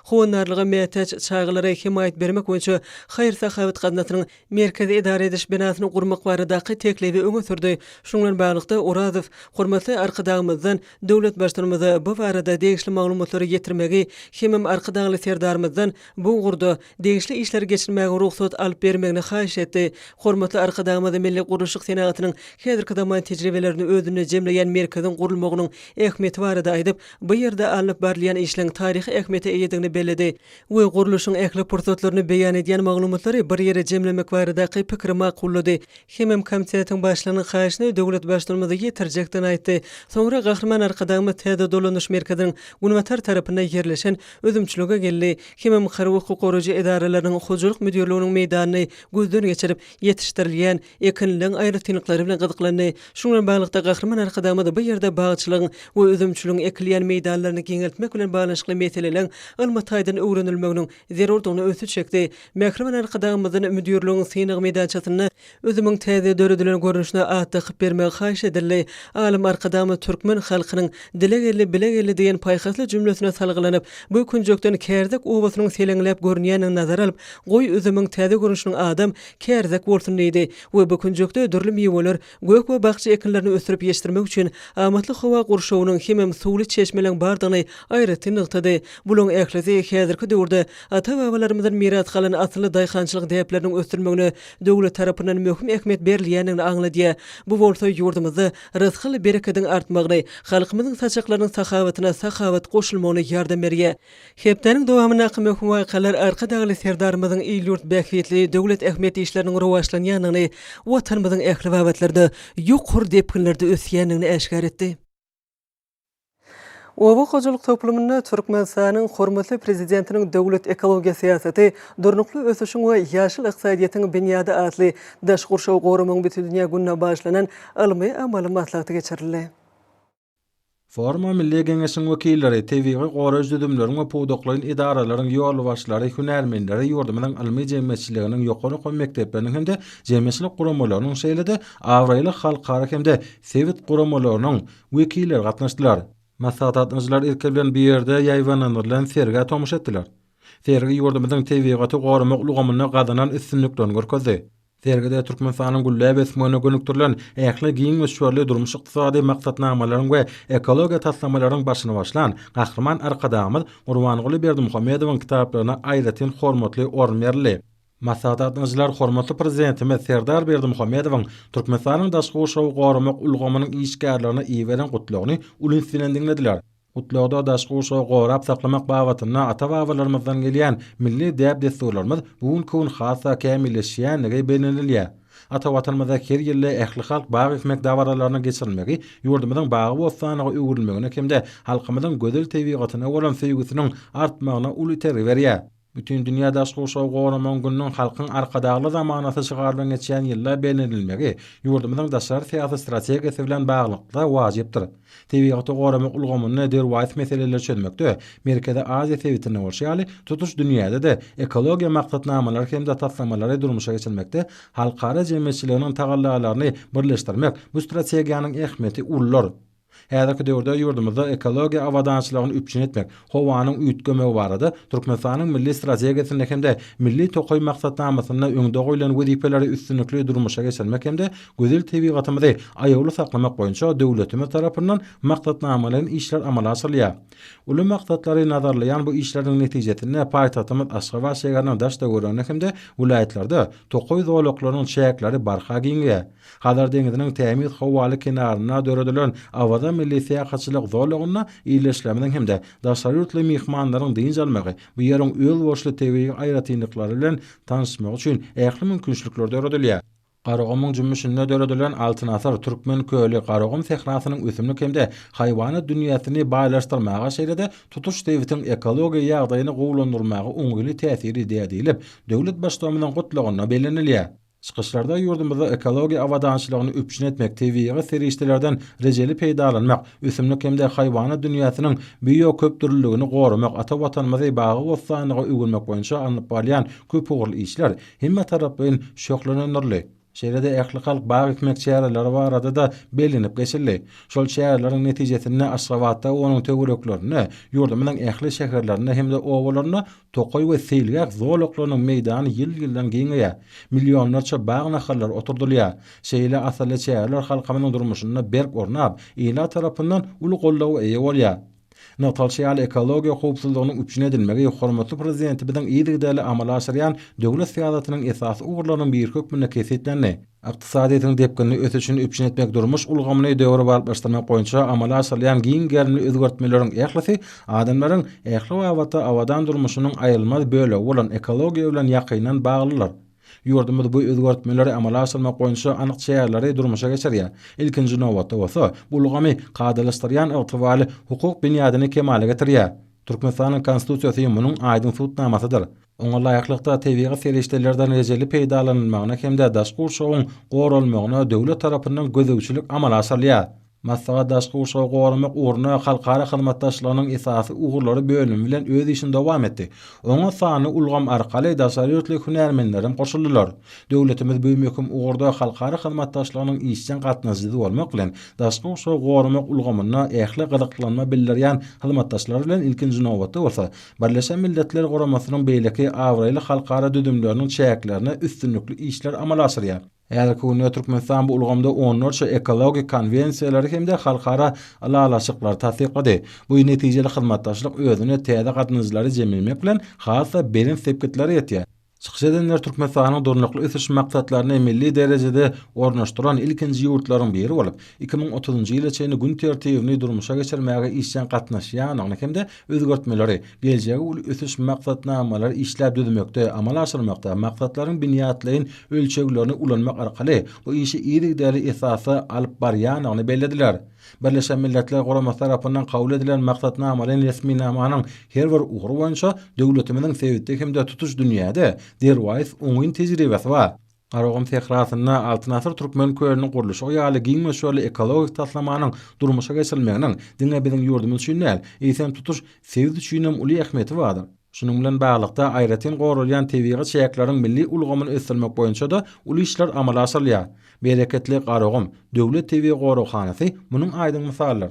howanarlyga mätäç çağılary himayet bermek boýunça haýır sahawat gaznatynyň merkezi idare ediş binasyny gurmak baradaky teklibi öňe sürdi. Şuňlan baglykda Urazow hormatly arkadagymyzdan döwlet başdanymyza bu barada degişli maglumatlar guruluşlary ýetirmegi hemem arka dagly serdarymyzdan bu gurda degişli işler geçirmäge ruhsat alyp bermegini haýyş etdi. Hormatly arka dagymyzy Milli Guruluşlyk Senatynyň häzirki zaman tejribelerini özüne jemleýän merkezin gurulmagynyň ähmiýeti barada aýdyp, bu ýerde alyp barylan işleň taryhy ähmiýeti eýedigini belledi. We guruluşyň ähli pursatlaryny beýan edýän maglumatlary bir ýere jemlemek baradaky pikir makullady. Hemem komitetiň başlygynyň haýyşyny döwlet başlygymyza ýetirjekden aýtdy. Soňra gahryman arka dagymy täze dolanyş merkeziniň Gunwatar tarapyndan ýerleşen özümçülüge geldi. Hemem harwuk goruji edaralarynyň hujuluk müdürlüğiniň meýdanyny gözden geçirip ýetişdirilýän ekinliň aýrytynlyklary bilen gyzyklandy. Şuňa baglyqda gahryman arka dagymyda bu ýerde bagçylygyň we özümçülügiň ekilýän meýdanlaryny giňeltmek bilen baglanşykly meseleleň Almataýdan öwrenilmeginiň zerurdygyny ösü çekdi. Gahryman arka dagymyzyň müdürlüğiniň synyk meýdançasyny özümiň täze döredilen görnüşine atdyk bermegi haýyş edildi. Alim arka dagmy türkmen halkynyň dilegeli bilegeli diýen paýhasly jümlesine salgylanyp, bu kunjokdan kärdek obasynyň selenlep görnýäniň nazar alyp, goý özümiň täze görnüşiniň adam kärdek bolsun diýdi. We bu kunjokda dürli meýweler, gök we bagçy ekinlerini ösürip ýeşdirmek üçin amatly howa gurşawynyň hemem suwly çeşmeleň bardygyny aýratyn nykdy. Buluň ählisi häzirki döwürde ata-babalarymyzdan miras galan asly daýhançylyk däpleriniň ösdürmegine döwlet tarapyndan möhüm ähmiýet berilýänini aňlady. Bu bolsa ýurdumyzda rızkyly bereketiň artmagyny, halkymyzyň saçaklarynyň sahawatyna sahabat goşulmagyna ýardam berýär. Hepdeniň dowamyna möhüm wakalar arka dagly serdarymyzyň ýurt bähiyetli döwlet ähmiýeti işleriniň rowajlanýanyny, watanymyzyň ähli wagtlarda ýokur depkinlerde ösýänini eşkar etdi. Owa hojuluk toplumyny Türkmenistanyň hormatly prezidentiniň döwlet ekologiýa siýasaty, durnukly ösüşiň we ýaşyl ykdysadyýatyň benyady adly daş gurşaw gorumyň bütün dünýä gününe başlanan ilmi amaly maslahaty geçirildi. Forma Milli Geňeşiň wekilleri, tebigy gora düdümleriň we powdoklaryň idaralaryň ýol başlary, hünärmenleri ýurdumynyň ilmi jemgyýetçiliginiň ýokary gowy mekdepleriniň hemde jemgyýetçilik guramalarynyň şeýlede awraýly halkara hemde sewit guramalarynyň wekilleri gatnaşdylar. Maslahatçylar erkek bilen bir ýerde ýaýwananylan serge tomuş etdiler. Serge ýurdumynyň tebigaty goramak ulgamyna gadanan üstünlikden görkezdi. Sergide Türkmenistanyň güllä besmegine gönüktirilen ähli giň we şöwrli durmuş ykdysady maksatnamalaryň we ekologiýa taslamalaryň başyna başlan gahryman arkadamyz Gurbanyňly Berdimuhammedowyň kitaplaryna aýratyn hormatly orun berildi. Maslahatçylar hormatly prezidentimiz Serdar Berdimuhammedowyň Türkmenistanyň daşky gurşawy goramak ulgamynyň işgärlerini iýeren gutlagyny ulunsynyň dinlediler. Utlawda daşky gurşawy gorap saklamak babatyna ata-babalarymyzdan gelýän milli däp desturlarymyz bugun kun hasa kämilleşýänligi belenilýär. Ata-watanymyzda her ýyly ähli halk bagy etmek dawaralaryna geçirilmegi, ýurdumyzyň bagy bostanyga öwrülmegine hemde halkymyzyň gözel tebigatyna bolan sevgisiniň artmagyna uly tergi berýär. Bütün dünýä daşky gurşawy goraman günüň halkyň arkadagly zamanasy çygarban geçýän ýyllar belenilmegi, ýurdumyzyň daşary syýasy strategiýasy bilen baglykda wajypdyr. Tebigaty goramak ulgamyny derwäs meseleler çözmekde, Merkezi Aziýa sewitine bolşaly tutuş dünýäde de ekologiýa maksatnamalary hemde taslamalary durmuşa geçirilmekde, halkara jemgyýetçiliginiň tagallalaryny birleşdirmek bu strategiýanyň ähmiýeti ullar. Häzirki döwürde ýurdumyzda ekologiýa awadançylygyny üpçün etmek, howanyň üýtgemegi barada Türkmenistanyň milli strategiýasyny hemde milli tokoy maksatnamasyna öňde goýulan wezipeleri üstünlikli durmuşa geçirmek hemde gözel tebigatymyzy aýawly saklamak boýunça döwletimiz tarapyndan maksatnamalaryň işler amala asyrylýar. Ulu maksatlary nazarlayan bu işleriň netijesinde paýtagtymyz Aşgabat şäheriniň daş döwürlerinde hemde vilayetlerde tokoy zowlaklarynyň çäkleri barha giňýär. Hadar deňiziniň tämiz howaly kenaryna döredilen awada milli syýasatçylyk zorlugyna iýleşlemeden hemde daşary ýurtly mehmanlaryň diňe almagy, bu ýerin öl boşly tebigy aýratynlyklary bilen tanışmak üçin ähli mümkinçilikler döredilýär. Qaragomyň jümmüşine döredilen altyn asar türkmen köýli Qaragom sehrasynyň ösümlik hemde haýwanat dünýäsini baýlaşdyrmaga şeýlede tutuş dewletiň ekologiýa ýagdaýyny gowlandyrmagy öňgüli täsiri edýär, döwlet başlygymynyň gutlagyna belenilýär. Çykyşlarda ýurdumyzda ekologiýa awadançylygyny üpçün etmek, tebigy serişlerden rejeli peýdalanmak, ösümlik hemde haýwanat dünýäsiniň biyoköpdürlüligini goramak, ata-watanymyzy bagy bostanyga öwürmek boýunça alınıp barýan köp ugurly işler hemme tarapyn şoklananyrly. Şeýlede ähli halk bagy etmek çäreleri barada da belenip geçildi. Şol çäreleriň netijesinde Aşgabatda onuň töwereklerini, ýurdumynyň ähli şäherlerine hemde owalaryna tokoy we seýilgäk zowlaklarynyň meýdany ýyl-ýyldan giňýär. Millionlarça bag nahallar oturdylýar. Şeýle asaly çäreler halkymyň durmuşyna berk ornap, ýyla tarapyndan uly gollaw eýe bolýar. Natal ekologiya howpsuzlygynyň üçin edilmegi hormatly prezidentimiziň ýygydaly amala aşyrýan döwlet syýasatynyň esasy ugurlarynyň bir hökmüne kesitlendi. Iqtisadiýetyň depkinini ötüşini üçin etmek durmuş ulgamyny döwre baryp başlamak boýunça amala aşyrýan giň germli özgertmeleriň ählisy adamlaryň ähli wagtda awadan durmuşynyň aýrylmaz bölegi bolan ekologiýa bilen ýakynan baglylar. Ýurdumyz bu özgertmeleri amala aşyrmak boýunça anyk çäýerleri durmuşa geçirýär. Ilkinji nowatda bolsa, bu ulgamy gadylaşdyrýan ygtybaly hukuk binýadyny kemale getirýär. Türkmenistanyň konstitusiýasy munyň aýdyn tutnamasydyr. Oňa laýyklykda tebigy serişdelerden rejeli peýdalanmagyna hemde daşky uşagyň goralmagyna döwlet tarapyndan gözegçilik amala aşyrylýar. Masalan, daşky uşagy goramak uğruna halkara hyzmatdaşlygynyň esasy ugurlary bölümi bilen öz işini dowam etdi. Oňa sany ulgam arkaly daşary ýurtly hünärmenlerim goşuldylar. Döwletimiz bu möhüm ugurda halkara hyzmatdaşlygynyň işçiň gatnaşyjy bolmak bilen daşky uşagy goramak ulgamyna ähli gyzyklanma bildirýän hyzmatdaşlar bilen ilkinji nowatda bolsa, Birleşen Milletler Guramasynyň beýleki awraýly halkara düdümleriniň çäklerine üstünlükli işler amala aşyrýar. Eğer ki Türkmenistan bu ulgamda onlarca ekologik konvensiýalary hemde halkara alalaşyklar tasdiqlady. Bu netijeli hyzmatdaşlyk özüne täze gatnaşyjlary jemlemek bilen hasa berin sepketleri etýär. Çykyş edenler Türkmenistanyň durnukly ösüş maksatlaryny milli derejede ornaşdyran ilkinji ýurtlaryň biri bolup, 2030-njy ýyla çeýni gün tertibini durmuşa geçirmäge işçiň gatnaşýan hemde özgertmeleri, geljegi ösüş maksatnamalary işläp düzmekde, amala aşyrmakda, maksatlaryň binýatlaryň ölçeglerini ulanmak arkaly bu işi ýygydaly esasy alyp barýanyny bellediler. Birleşen Milletler Guramasy tarapyndan kabul edilen maksatnamalaryň resminamanyň her bir ugry boýunça döwletimiziň sebitde hemde tutuş dünýäde derwäs oňyn tejribesi bar. Aragam tehrasyna altyn asr türkmen köýleriniň gurulşy ýaly giň meşgul ekologik taslamanyň durmuşa geçirilmeginiň diňe biziň ýurdumyz üçin näl, ýa-da tutuş sevdi üçin uly ähmiýeti bardyr. Şunun bilen baglykda aýratyn gorulýan tebigy çäkleriň milli ulgamyny ösdürmek boýunça da uly işler amala aşyrylýar. Bereketli garagym, döwlet tebigy gorukhanasy munyň aýdyn misallar.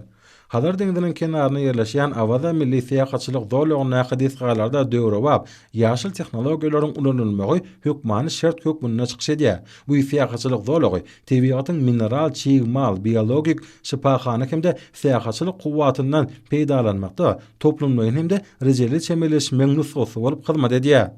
Hazar deňiziniň kenaryna ýerleşýän Awaza milli syýahatçylyk zowlagyna hadis galarda döwre bap, ýaşyl tehnologiýalaryň ulanylmagy hökmany şert hökmüne çykyş edýär. Bu syýahatçylyk zowlagy tebigatyň mineral, çiğmal, biologik şypakhana hemde syýahatçylyk kuwwatyndan peýdalanmakda toplumlaryň hemde rejeli çemeleşmeň nusgasy bolup hyzmat edýär.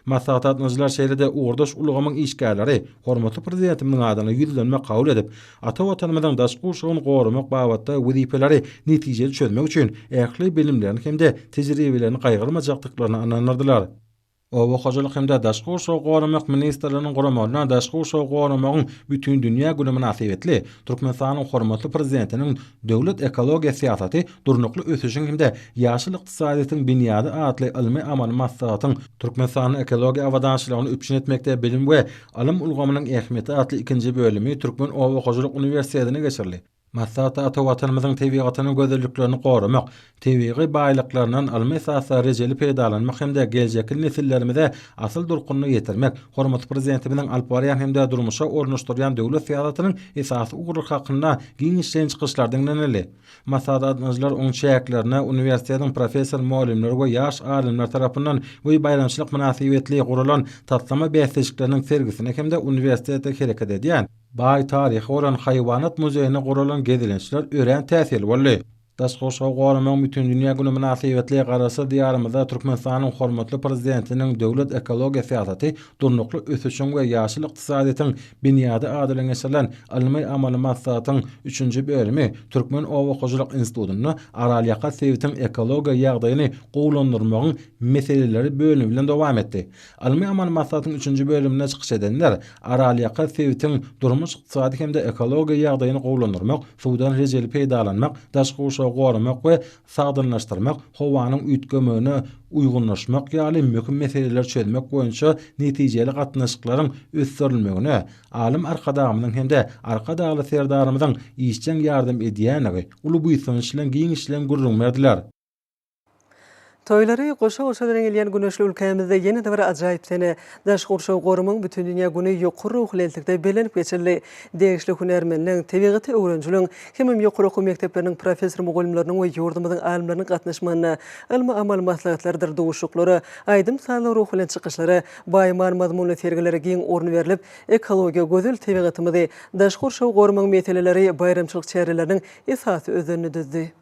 Maslahatçylar şeýlede uğurdaş ulgamyň işgärleri hormatly prezidentimiň adyna ýüzlenme kabul edip, ata watanymyzyň daşky uşagyny goramak babatda wezipeleri netijeli çözmek üçin ähli bilimlerini hemde tejribelerini gaýgyrmajakdyklaryny ananyrdylar. O hojalyk hemde daşky uşagy goramak ministrliginiň guramagyna daşky uşagy goramagyň bütün dünýä güne münasibetli Türkmenistanyň hormatly prezidentiniň döwlet ekologiýa syýasaty durnukly ösüşiň hemde ýaşyl ykdysadyýetyň binýady atly ilmi amal maslahatyň Türkmenistanyň ekologiýa awadançylygyny üpçün etmekde bilim we alim ulgamynyň ähmiýeti atly ikinji bölümi Türkmen Owa Hojalyk Uniwersitetine geçirildi. Maslahat ata watanymyzyň tebigatynyň gözelliklerini goramak, tebigi baýlyklarynyň almy esasy rejeli peýdalanmak hemde geljekli nesillerimize asyl durkunyny ýetirmek, hormatly prezidentimiň alyp barýan hemde durmuşa ornaşdyrýan döwlet syýasatynyň esasy ugurly hakynda giň işleýän çykyşlardan neneli. Maslahat adamlar oň çäklerine uniwersitetiň professor muallimleri we ýaş alimler tarapyndan bu baýramçylyk münasibetli gurulan taslama bäsleşikleriniň sergisine hemde uniwersitete hereket edýän Baý taryhy bolan haýwanat muzeýine gurulan gezilençler ören täsir boldy. Daşky uşagy goramagyň bütün dünýä güne münasibetli garasy diýarymyzda Türkmenistanyň hormatly prezidentiniň döwlet ekologiýa syýasaty durnukly ösüşiň we ýaşyl ykdysadyýetyň binýady adylyň eşelen almy amaly maslahatyň 3-nji bölümi Türkmen Owa Hojalyk Institutyny aralyaka sebitiň ekologiýa ýagdaýyny gowlandyrmagyň meseleleri bölümi bilen dowam etdi. Almy amaly maslahatyň 3-nji bölümine çykyş edenler aralyaka sebitiň durmuş ykdysady hemde ekologiýa ýagdaýyny gowlandyrmak, suwdan rejeli peýdalanmak, daşky goramak we sagdynlaşdyrmak, howanyň üýtgemegine uygunlaşmak ýaly möhüm meseleler çözmek boýunça netijeli gatnaşyklaryň ösdürilmegine, alim arkadagymyň hemde arkadagly serdarymyzyň işçiň ýardym edýänligi, uly bu ýytynçylaryň giň işlen gurrun berdiler. Toylary goşa-goşa gelýän güneşli ülkemizde ýene de bir ajaýyp sene daşky uşagy goramagyň bütün dünýä güni ýokary ruhlenlikde belenip geçirildi. Degişli hünärmenliň, tebigaty öwrençiligiň, hemem ýokary okuw mekdepleriniň professor mugallimleriniň we ýurdumyzyň alimlerining gatnaşmagyna ilmi amal maslahatlardyr dowuşuklary, aýdym sanly ruhlen çykyşlary, baýman mazmunly sergilere giň orun berilip, ekologiýa gözel tebigatymyzy, daşky uşagy goramagyň meseleleri, bayramçylyk çäreleriniň esasy özüni düzdi.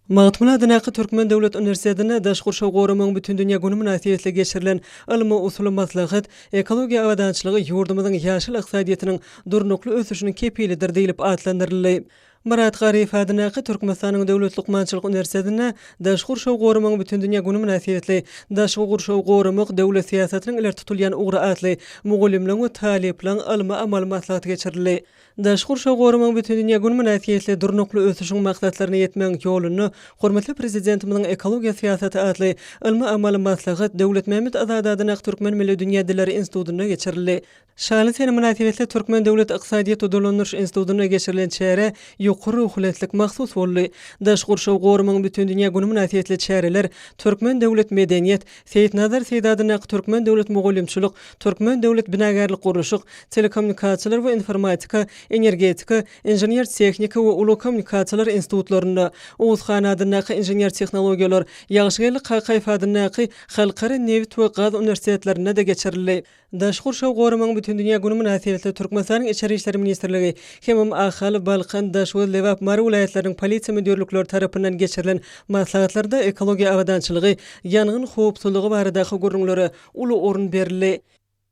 Mağıtmala adınaqı Türkmen Döwlet Üniversitetine daşgur şow goramaň bütün dünýä güni münasibetli geçirilen ilmi usuly maslahat, ekologiýa awadançylygy ýurdumyzyň ýaşyl ykdysadyýatynyň durnukly ösüşiniň kepilidir diýilip atlandyryldy. Murat Garif adınaqı Türkmenistanyň Döwlet Lukmançylyk Üniversitetine daşgur şow goramaň bütün dünýä güni münasibetli daşgur şow goramak döwlet siýasatynyň iler tutulýan ugra atly mugallimleň we talepleň ilmi amal maslahaty geçirildi. Daşgur şow goramaň bütün dünýä güni münasibetli durnukly ösüşiň maksadlaryna ýetmeň ýoluny hormatly prezidentimiziň ekologiýa siýasaty atly ilmi amal maslahat Döwlet Mehmet Azad adynaqy Türkmen Milli Dünýä Dilleri Institutuna geçirildi. Şaly sene münasibetli Türkmen Döwlet Ykdysadyýat we Dolandyryş Institutuna geçirilen çäre ýokary ruhletlik mahsus boldy. Daşgur şow goramaň bütün dünýä güni münasibetli çäreler Türkmen döwlet medeniýet, Seýidnazar Seýid adynaqy Türkmen döwlet mugallimçilik, Türkmen döwlet binagarlyk gurulşyk, telekommunikatsiýalar we informatika, energetika, inženýer tehnika we uly kommunikasiýalar institutlarynda, Oğuzhan adynaqy inženýer tehnologiýalar, Ýagşyly Qaýqaýew adynaqy Halkara Neft we Gaz universitetlerine de geçirildi. Daşgur şow goramaň bütün dünýä güni münasibetli Türkmenistanyň Içeri işleri ministrligi hemem Ahal, Balkan, Daş we Lewap Mary vilayatläriniň polisiýa müdürlikleri tarapyndan geçirilen maslahatlarda ekologiýa awadançylygy, ýanyň howpsuzlygy baradaky görüňlere uly orun berildi.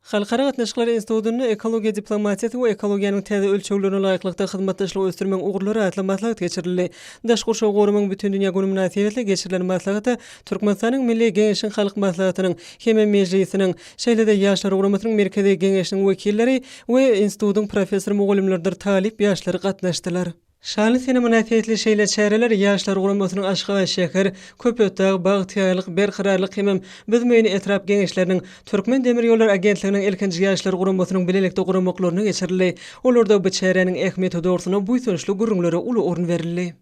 Halkara Gatnaşyklар Institutuny ekologiýa diplomatiýasy we ekologiýanyň täze ölçeglerine laýyklykda hyzmatdaşlyk ösdürmeň ugrulary atly maslahat geçirildi. Daşgur şow goramaň bütün dünýä güni münasibetli geçirilen maslahaty Türkmenistanyň Milli Geňeşiň Halk Maslahatynyň hemme mejlisiniň, şeýle-de ýaşlar ugrumasynyň merkezi geňeşiniň wekilleri we institutyň professor mugallimleri talip ýaşlary gatnaşdylar. Şaly sene münasibetli şeýle çäreler ýaşlar guramasynyň Aşgabat şäher, Köpötdäg, Bagtyýarlyk, Berqararlyk hemem bizmeýni etrap geňeşleriniň Türkmen Demir ýollar agentliginiň ilkinji ýaşlar guramasynyň bilelikde guramaklaryna geçirildi. Olarda bu çäreniň ähmiýeti dogrusyna buýsunçly gurunlary uly orun berildi.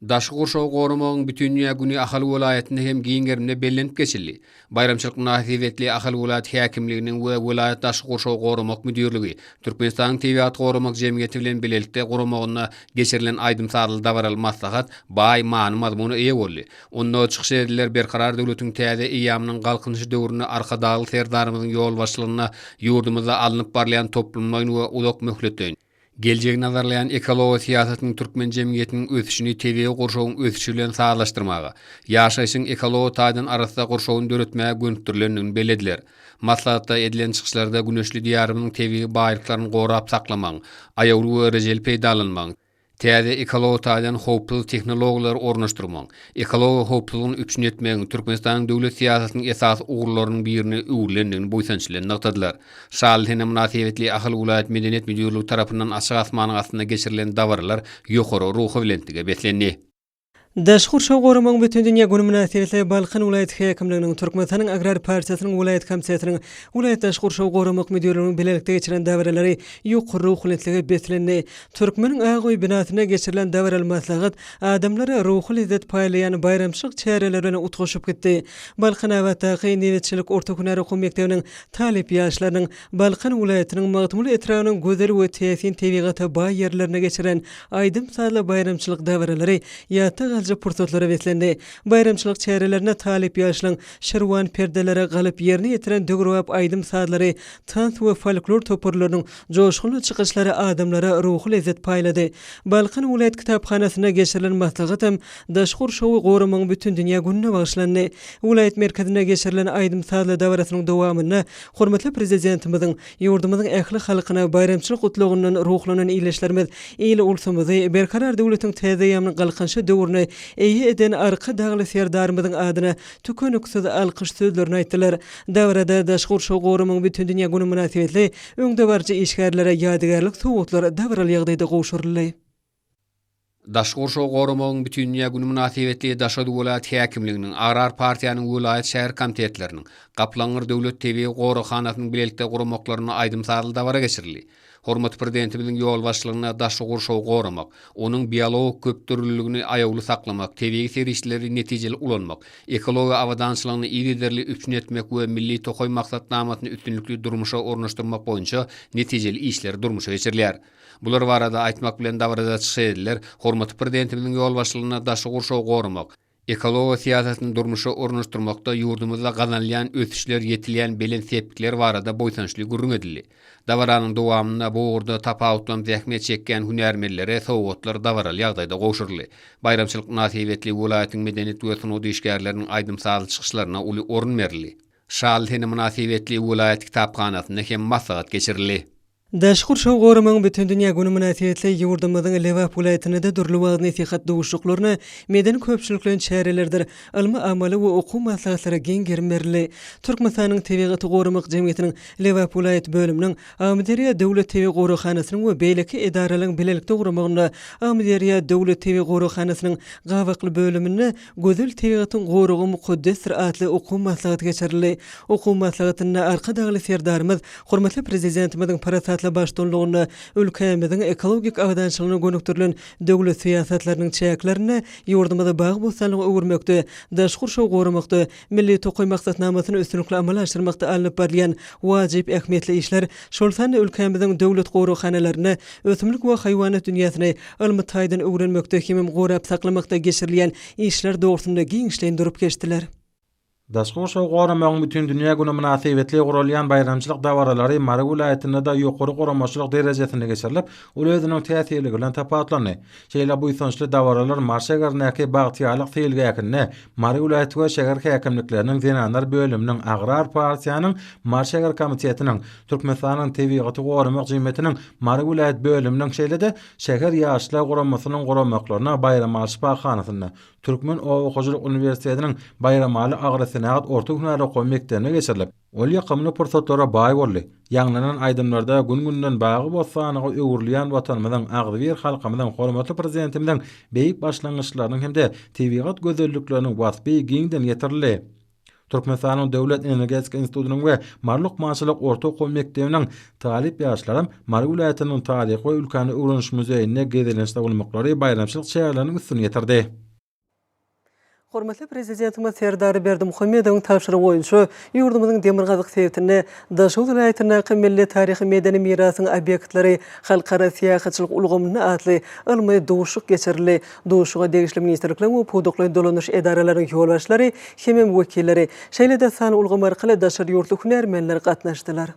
Daşgur şow goramaň bütün dünýä güni Ahal vilayatynda hem giňerimde bellenip geçildi. Bayramçylyk münasibetli Ahal vilayat häkimliginiň we vilayat daşgur şow goramak müdürligi Türkmenistanyň Tebiýat goramak jemgyýeti bilen bilelikde goramagyna geçirilen aýdym sarly dawaral maslahat baý many mazmuny eýe boldy. Onda çykşylar berkarar döwletiň täze ýamynyň galkynşy döwrüne arkadagy serdarymyzyň ýol başlygyna ýurdumyzda alınıp barlayan toplumlaryň we ulak möhletlerini geljegi nazarlayan ekologiýa siýasatynyň türkmen jemgyýetiniň ösüşini tebiýi gurşawyň ösüşi bilen saglaşdyrmagy, ýaşaýyşyň ekologiýa taýdan arasynda gurşawyny döretmäge gönükdirilendigini belediler. Maslahatda edilen çykyşlarda güneşli diýarymyň tebiýi baýlyklaryny gorap saklamaň, aýawly we rejel peýdalanmaň, täze ekologiýa taýdan howpsuz tehnologiýalar ornaşdyrmaň, ekologiýa howpsuzlygyny üçin etmeň Türkmenistanyň döwlet siýasatynyň esas ugurlarynyň birini öwrendigini boýsançylan noktadylar. Şaly hene münasibetli Ahal vilayat medeniýet müdürligi tarapyndan açyk asmanyň astynda geçirilen dawarlar ýokary ruhy bilentige beslenýär. Daşgur şow goramaň bütün dünýä güni münasibetli Balkan vilayat häkimliginiň Türkmenistanyň Agrar partiýasynyň vilayat komissiyasiniň vilayat daşgur şow goramak müdürliginiň bilelikde geçiren dawarlary ýokary ruhlentligi beslendi. Türkmeniň Agoý binasyna geçirilen dawaral maslahat adamlara ruhly izzet paýlayan bayramçylyk çäreler bilen utgaşyp gitdi. Balkan awatdaky Newetçilik orta hünär okuw mekdebiniň talip ýaşlarynyň Balkan vilayatynyň magtymly etrawynyň gözel we täsin tebiğata baý ýerlerine geçiren aýdym sarly bayramçylyk dawarlary ýata pursatlara beslendi. Bayramçylyk çärelerine talip ýaşlaryň şerwan perdelere galyp ýerine ýetiren dögrewap aýdym saatları, tans we folklor toporlarynyň joşguly çykyşlary adamlara ruhly izzet paýlady. Balkan vilayat kitapxanasyna geçirilen maslahat hem daşgur şow goramaň bütün dünýä gününe bagyşlandy. Vilayat merkezine geçirilen aýdym saatly dawarasynyň dowamyna hormatly prezidentimiziň ýurdumyzyň ähli halkyna bayramçylyk gutlagynyň ruhlanan iýleşlerimiz ýyly ulsumyzy berkarar döwletiň täze ýamyny galkynşy döwrüne eýe eden arka dagly serdarymyzyň adyna tükönüksiz alkyş sözlerini aýtdylar. Dawarada daşgur şow goramaň bütün dünýä güni münasibetli öňde barja işgärlere ýadygarlyk sowgatlar dawaral ýagdaýda gowşuruldy. Daşgur şow goramaň bütün dünýä güni münasibetli Daşady vilayat häkimliginiň Agrar partiýanyň vilayat şäher komitetleriniň Gaplanyr döwlet tebiýi gorahanasynyň bilelikde guramaklaryna aýdym sarly dawara geçirildi. Hormat prezidentimiziň ýol başlygyna daşgur şow goramak, onuň biologik köptürlüligini aýawly saklamak, tebiği serişleri netijeli ulanmak, ekologiýa awadançylygyny ýerderli üçin etmek we milli tokoy maksatnamasyny üstünlikli durmuşa ornaşdyrmak boýunça netijeli işler durmuşa geçirilýär. Bular barada aýtmak bilen dawarada çyşylar, hormat prezidentimiziň ýol başlygyna daşgur şow goramak, Ekologiya siyasatyny durmuşa ornaşdyrmakda ýurdumyzda gazanlayan ösüşler ýetilýän belen sepkler barada boýsançly gurrun edildi. Dawaranyň dowamyna bu urda tapawutdan zähmet çekýän hünärmenlere sowgatlar dawaral ýagdaýda goşurly. Bayramçylyk nasibetli welaýatyň medeniýet we sunudy işgärleriniň aýdymsal çykyşlaryna uly orun berildi. Şal hene münasibetli welaýat kitapxanasyna hem maslahat geçirildi. Daşgur şow goramaň bütün dünýä güni münasibetli ýurdumyzyň Lewap vilayatyny da durly wagtny sihat dowuşuklaryny meden köpçüliklerin çärelerdir. Ilmy amaly we okuw maslahatlary geň germerli. Türkmenistanyň Tebigaty goramak jemgyýetiniň Lewap vilayat bölüminiň Amderiýa döwlet tebi gorahanasynyň we beýleki edaralaryň bilelikde guramagyna Amderiýa döwlet tebi gorahanasynyň gawakly bölümini Gözel Tebigatyň goragy mukaddes atly okuw maslahaty geçirildi. Okuw maslahatyny arka dagly serdarymyz hormatly prezidentimiziň parasatly başdanlygyny ülkemiziň ekologik agdançylygyna gönükdirilen döwlet siýasatlarynyň çäklerini ýurdumyzda bagy bolsanlygy öwürmekde, daşgur şow goramakda, milli tokoy maksatnamasyny üstünlikle amal aşyrmakda alınıp barýan wajyp ähmiýetli işler şol sany ülkemiziň döwlet gorakhanalaryny, ösümlik we haýwanat dünýäsini ilmi taýdan öwrenmekde hem gorap saklamakda geçirilýän işler dogrusynda giň işlendirip geçdiler. Daşgur şow goramagyň bütün dünýä güni münasibetli gurulýan bayramçylyk dawaralary Mary vilayatyna da ýokary goramaçylyk derejesine geçirilip, ol özüniň täsirligi bilen tapawutlandy. Şeýle bu ýysançly dawaralar marşagarnaky bagtyýalyk feýilgäkine Mary vilayaty we şäher häkimlikleriniň zenanlar bölüminiň Agrar partiýanyň marşagar komitetiniň Türkmenistanyň Tebigaty goramak jemgyýetiniň Mary vilayat bölüminiň şeýle-de şäher ýaşlar goramasynyň goramaklaryna bayram alşpahanasyna Türkmen Owakyjylyk Universitetiniň bayramaly agrysenat orta hünär okuw mekdebine geçirilip, ol ýakymly pursatlara baý boldy. Ýanglanan aýdymlarda gün-günden bagy bolsanygy öwürleýän watanymyzyň agdywer halkymyzyň hormatly prezidentimiziň beýik başlangyçlarynyň hemde tebigat gözellikleriniň wasfy giňden ýetirildi. Türkmenistanyň Döwlet Energetik Institutynyň we Marlukmançylyk orta okuw mekdebiniň talip ýaşlarym Mary vilayatynyň taryhy we ülkany öwreniş muzeýine gezilenişde bolmaklary bayramçylyk çägleriniň üstüne ýetirdi. Hormatly prezidentimiz Serdar Berdimuhammedowyň tapşyrygy boýunça ýurdumyzyň demirgazyk sebäpini Daşgur vilayatyna milli taryhy medeni mirasyň obyektlary halkara syýasatçylyk ulgamyny atly ilmi dowuşuk geçirildi. Dowuşuga degişli ministrlikler we podokly dolanyş edaralarynyň ýolbaşçylary hem wekilleri şeýle-de sany ulgam arkaly daşary ýurtly hünärmenler gatnaşdylar.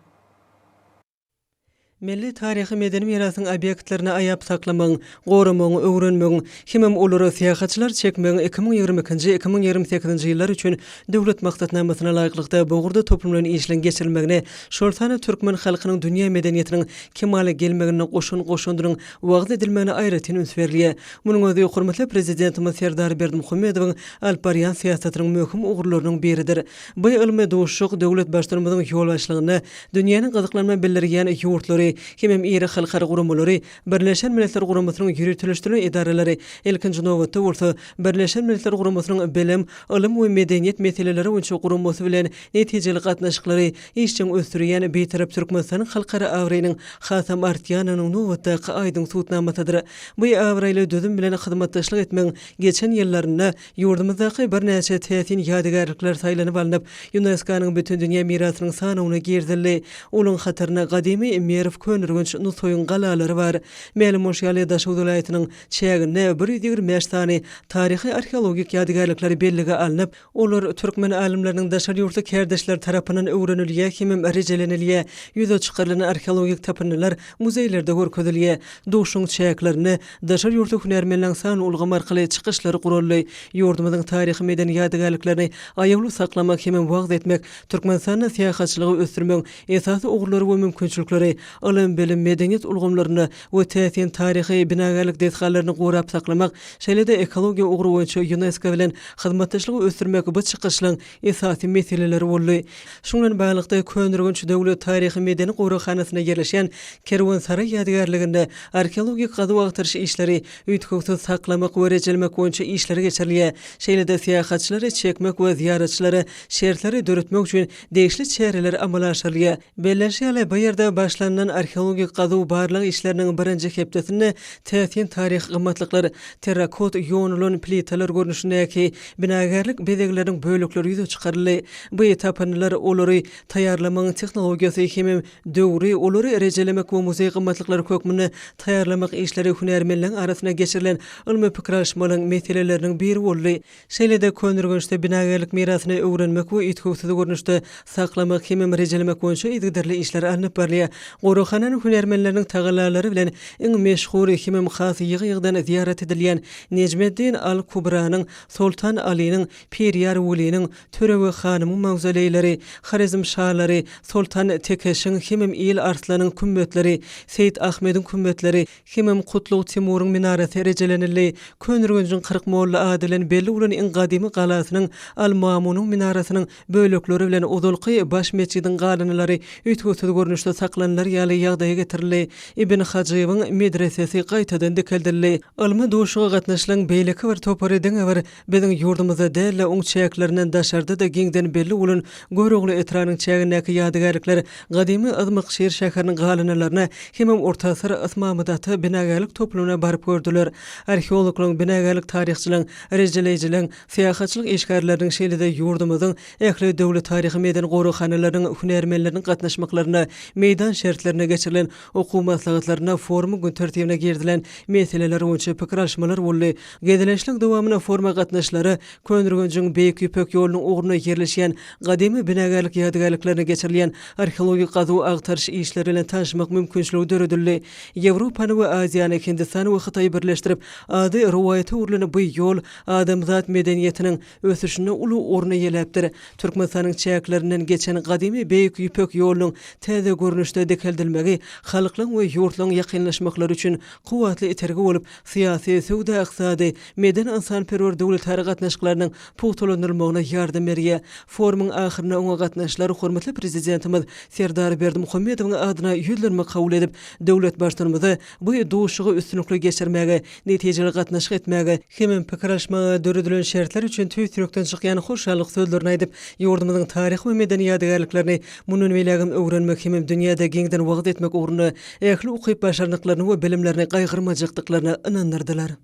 Milli taryhy medeni mirasyň obyektlerini aýap saklamaň, goramaň, öwrenmeň, hem olary syýasatçylar çekmeň 2020-2028 ýyllar üçin döwlet maksatnamasyna laýyklykda bogurda toplumlaryň işlen geçirilmegine, şol sany türkmen halkynyň dünýä medeniýetiniň kemale gelmegine goşundyryň wagt edilmegine aýratyn üns berilýär. Munyň özi hormatly prezidentimiz Serdar Berdimuhammedowyň alyp barýan syýasatynyň möhüm ugurlarynyň biridir. Bu ilmi dowuşuk döwlet başlarymyzyň ýolbaşçylygyny dünýäniň gyzyklanma bildirýän ýurtlary hem iri halkara guramalary, Birleşen Milletler Guramasynyň ýürütilişdirilen edaralary ilkinji nowatda bolsa Birleşen Milletler Guramasynyň bilim, ilim we medeniýet meseleleri boýunça guramasy bilen netijeli gatnaşyklary işçiň ösdürýän beýtarap Türkmenistanyň halkara awraýynyň hasam artýanynyň nowatda aýdyň suwtnamasydyr. Bu awraýly dözüm bilen hyzmatdaşlyk etmeň geçen ýyllarynda ýurdumyzdaky bir näçe täsin ýadygarlyklar saýlanyp alınıp UNESCO-nyň bütün dünýä mirasynyň sanawyna girdildi. Olaň hatyryna gadymy Merif könürgünç Nusoyun galalary bar. Mälim oşýaly Daşgur vilayatynyň çägine 125 sany taryhy arkeologik ýadygarlyklary bellige alınıp, olar türkmen alimleriniň daşary ýurtly kerdeşler tarapyndan öwrenilýär hem rejelenilýär. Ýüze çykarylan arkeologik tapynylar muzeýlerde görkezilýär. Dowuşuň çäklerini daşary ýurtly hünärmenleriň sany ulgam arkaly çykyşlary guruldy. Ýurdumyzyň taryhy medeni ýadygarlyklaryny aýagly saklamak hem wagt etmek, Türkmenistanyň syýasatçylygy ösdürmek esasy ugurlary we mümkinçilikleri, ilim, bilim, medeniýet ulgamlaryny we täsin taryhy binagarlyk detgallaryny gorap saklamak, şeýle-de ekologiýa ugry boýunça UNESCO bilen hyzmatdaşlygy ösdürmek bu çykyşlaryň esasy meseleleri boldy. Şuňdan baglykda Könürgünç döwlet taryhy medeni gorahanasyna ýerleşen Kerwansary ýadygarlygynda arkeologik gazy agtyryş işleri üýtgüsiz saklamak we rejelmek boýunça işleri geçirilýär. Şeýle-de syýasatçylary çekmek we ziyaretçilere şertleri döretmek üçin degişli çäreler amala aşyrylýar. Belleşýär bu ýerde başlanan arkeologik gazu barlyk işleriniň birinji hepdesinde täsin tarih gymmatlyklary, terrakot ýonulan plitalar görnüşindäki binagerlik bezegleriň bölükleri ýüze çykarly. Bu etapanylar olary taýýarlamaň tehnologiýasy hemem döwri olary rejelemek we muzey gymmatlyklary kökmüni taýýarlamak işleri hünärmenliň arasyna geçirilen ilmi pikirleşmalaryň meseleleriniň biri boldy. Şeýle-de könürgünçde binagerlik mirasyny öwrenmek we ýetgüsiz görnüşde saklamak hemem rejelemek boýunça ýigderli işler alınıp barlýar. Goroxananyň hünärmenleriniň tagallalary bilen iň meşhur hemem has ýygy-ýygydan ziyaret edilýän Necmeddin al-Kubranyň, Sultan Ali'niň, Periyar Weli'niň, Törewe hanymyň mawzoleyleri, Harizm şahlary, Sultan Tekeşiň hemem İl Arslanyň kümmetleri, Seýid Ahmediň kümmetleri, hemem Kutluk Timur'un minarasy rejelenildi. Könürgünçiň 40 molla adylan belli bolan iň gadymy galasynyň Al-Mamunyň minarasynyň bölükleri bilen uzulky baş meçidiň galynlary ýetgüsiz görnüşde saklanlar ýaly ýagdaýa getirildi. Ibn Hajibyň medresesi gaýtadan dikeldildi. Ilmy duşuga gatnaşylan beýleki bir topar ediň wer biziň ýurdumyzda däle oň çäklerinden daşarda da giňden belli bolan görügli etranyň çägindäki ýadygarlyklar gadymy Azmyk şeýer şäheriniň galynlaryna hemem Orta Asr Osmanlyda binagerlik toplumuna baryp gördüler. Arheologlaryň binagerlik tarihçileň, rejelejçileň, syýahatçylyk eşgärläriniň şeýle-de ýurdumyzyň ähli döwlet taryhy meden goroxanalarynyň hünärmenleriniň gatnaşmaklaryna, meýdan şertlerine geçirilen okuw maslahatlaryna, forum gün tertibine girdilen meseleler boýunça pikir alşmalar boldy. Gezileşlik dowamyna forma gatnaşlary Könürgünçiň Beýik Ýüpek ýolunyň ugruny ýerleşýän gadymy binagerlik ýadygarlyklarına geçirilen arheologik gazu agtarış işleri bilen tanışmak mümkinçiligi döredildi. Ýewropany we Aziýany, Hindistany we Hytaýy birleşdirip ady riwayaty urlany bu ýol adamzat medeniýetiniň ösüşine uly orny ýeläpdir. Türkmenistanyň çäklerinden geçen gadymy Beýik Ýüpek ýolunyň täze görnüşde dekeldilmegi halkyň we ýurtlaryň ýakynlaşmaklary üçin kuwatly itergi bolup, syýasy, sowda, ykdysady, meden insanperwer döwletleri gatnaşyklarynyň puwtalandyrylmagyna ýardam berýär. Forumyň ahyryna oňa gatnaşyklary hormatly prezidentimiz Serdar Berdimuhammedowyň adyna ýüzlerme kabul edip, döwlet başlanymy bu duşugy üstünlikli geçirmäge, netijeli gatnaşyk etmäge, hemem pikir alşmaga döredilen şertler üçin tüýsürekden çykýan hoşallyk sözlerini aýdyp, ýurdumyzyň taryhy we medeni ýadygarlyklaryny munun beýlegim öwrenmek hemem dünýäde giňden wagt etmek ugruna ähli ukyp başarnyklaryny we bilimlerini gaýgyrmajykdyklaryna inandyrdylar.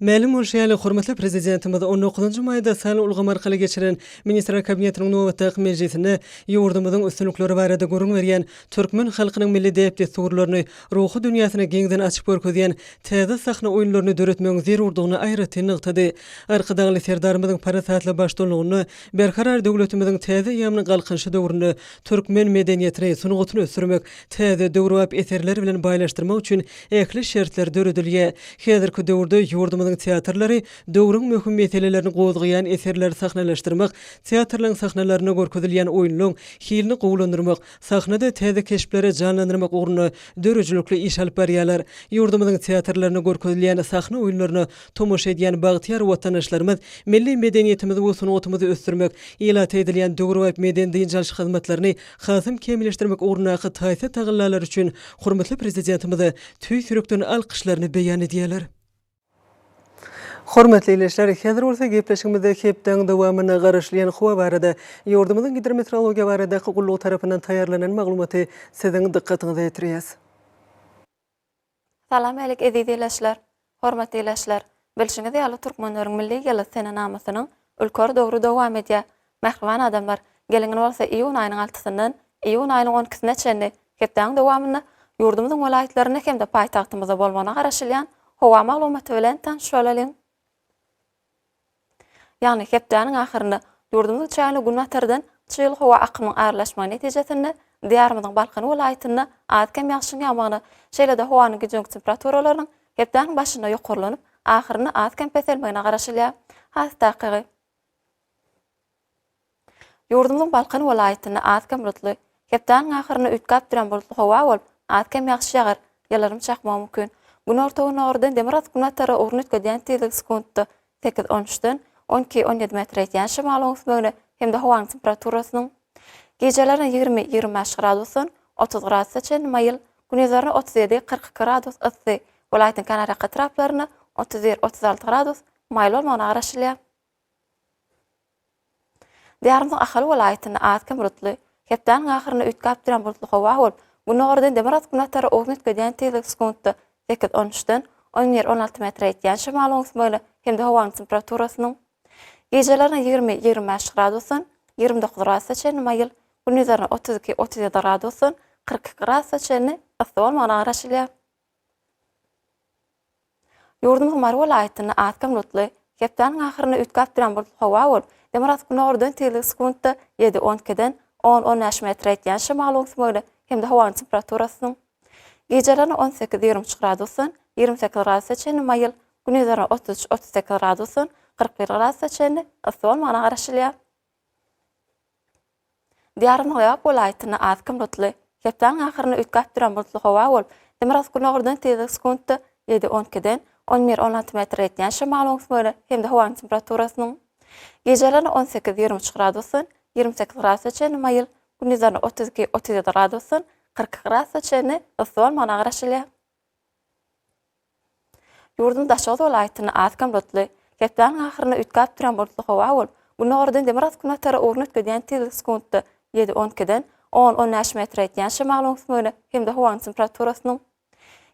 Ma'lum bolşaýaly hormatly prezidentimiz 19-njy maýda sany ulgam arkaly geçiren Ministrler Kabinetiniň nowatdaky mejlisinde ýurdumyzyň üstünlikleri barada görüň berýän türkmen halkynyň milli depdesurlaryny ruhy dünýäsine giňden açyp görkezýän täze sahna oýunlaryny döretmegiň zerurdygyny aýratyn nykdy. Arkadagy serdarymyzyň parasatly başdolnugyny berkarar döwletimiziň täze ýamyny galkynşy döwründe türkmen medeniýetini sunugatyny ösürmek, täze döwrüp eserler bilen baýlaşdyrmak üçin ähli şertler döredilýär. Häzirki döwürde ýurdumyzyň teatrlary döwrüň möhüm meselelerini gozgaýan eserler sahnalaşdyrmak, teatrlaryň sahnalaryna görkezilýän oýunlaryň hilini gowlandyrmak, sahnada täze keşplere janlandyrmak ugruna dörejlikli iş alyp barýarlar. Ýurdumyzyň teatrlaryna görkezilýän sahna oýunlaryny tomoşa edýän bagtyar watandaşlarymyz milli medeniýetimizi we sunugatymyzy ösdürmek, elat edilýän döwrü we meden diýinçilik hyzmatlaryny hasym kemilleşdirmek ugruna taýsa tagallar üçin hormatly prezidentimize tüýsürekden alkyşlaryny beýan edýärler. Hormatly ýeşler, häzir bolsa gepleşigimizde hepden dowamyny garaşlayan howa barada ýurdumyzyň hidrometeorologiýa baradaky gullyk tarapyndan taýýarlanan maglumaty siziň dikkatiňize ýetirýäs. Salam alyk eziz ýeşler, hormatly ýeşler. Bilşiňiz ýaly türkmenleriň milli ýyly sene namasynyň ülker döwrü dowam edýär. Mähriban adamlar, geliňi bolsa iýun aýynyň 6-syndan iýun aýynyň 12-sine çenli hepden dowamyny ýurdumyzyň welaýatlaryna hem-de paýtagtymyzda bolmana garaşylýan howa maglumaty bilen tanışyp Yani hepdeniň ahyryny ýurdumyň çaýly günwatardan çyl howa akymyň arlaşmagy netijesinde diýarymyzyň Balkan welaýatyna adkem ýagşyň ýağmagyny, şeýle-de howanyň giňek temperaturalarynyň hepdeniň başynda ýokurlanyp, ahyryny adkem peselmegine garaşylýar. Hastakygy. Ýurdumyň Balkan welaýatyna adkem rutly, hepdeniň ahyryny ütkap duran bulutly howa bolup, adkem ýagşy ýagar, ýalarym çakmagy mümkin. Gün ortagyna ordan demirat günwatary urun ötgeden tezlik sekundda 8-13-den 12-17 metre etýän şymal öňsmegine hem-de howanyň temperaturasynyň gejelerini 20-25 gradusdan 30 gradusga çen maýyl, gündüzleri 37-42 gradus ysy, welaýatyň Kanarya gatraplaryna 31-36 gradus maýyl bolmagyna garaşylýar. Diýarymyň ahal welaýatyna adkem rutly, hepden ahyryny ütkap duran bulutly howa bolup, Bunu ordan demirat kunatara ognut gediyen tezlik sekuntta 8-13'den 10-16 metre etken şemal oňsmaly hemde hawaň temperaturasının gecelerini 20-25 gradusun, 29 gradusa çenli mayıl, gündüzlerini 32-37 gradusun, 42 gradusa çenli ısı olmadan araşılya. Yurdumuz Marwa vilayatyny atgam lutly, hepdeniň ahyryna ütkap duran bulutly hawa bolup, demirat güni ordan tezlik sekuntta 7-12'den 10-15 metre etken şemal oňsmaly hemde hawaň temperaturasının gecelerini 18-23 gradusun, 28 gradusa çenli mayıl, gündüzlerini 33-38 gradusun, 41 gradusa çenli ısı olmadan araşylýar. Diýarym Hoýap vilayatyny atgam lutly, hepdeniň ahyryna ütkap duran bulutly hawa bolup, demirat güni ordan tezlik sekuntta 7-12'den 11-16 metre etken şemal oňsmaly hemde hawaň temperaturasının gecelerini 18-23 gradusun, 28 gradusa çenli mayıl, gündüzlerini 32-37 gradusun, 40 gradusa çenli ısı olmadan araşylýar. Yurdum Daşoğlu vilayatyny atgam lutly, hepdeniň ahyryna ütkap duran bulutly hawa bolup, güni ordan demirat kunatara ognut gediyen tezlik sekuntta 7-12'den 10-15 metre etken şemal oňsmaly hemde hawaň temperaturasının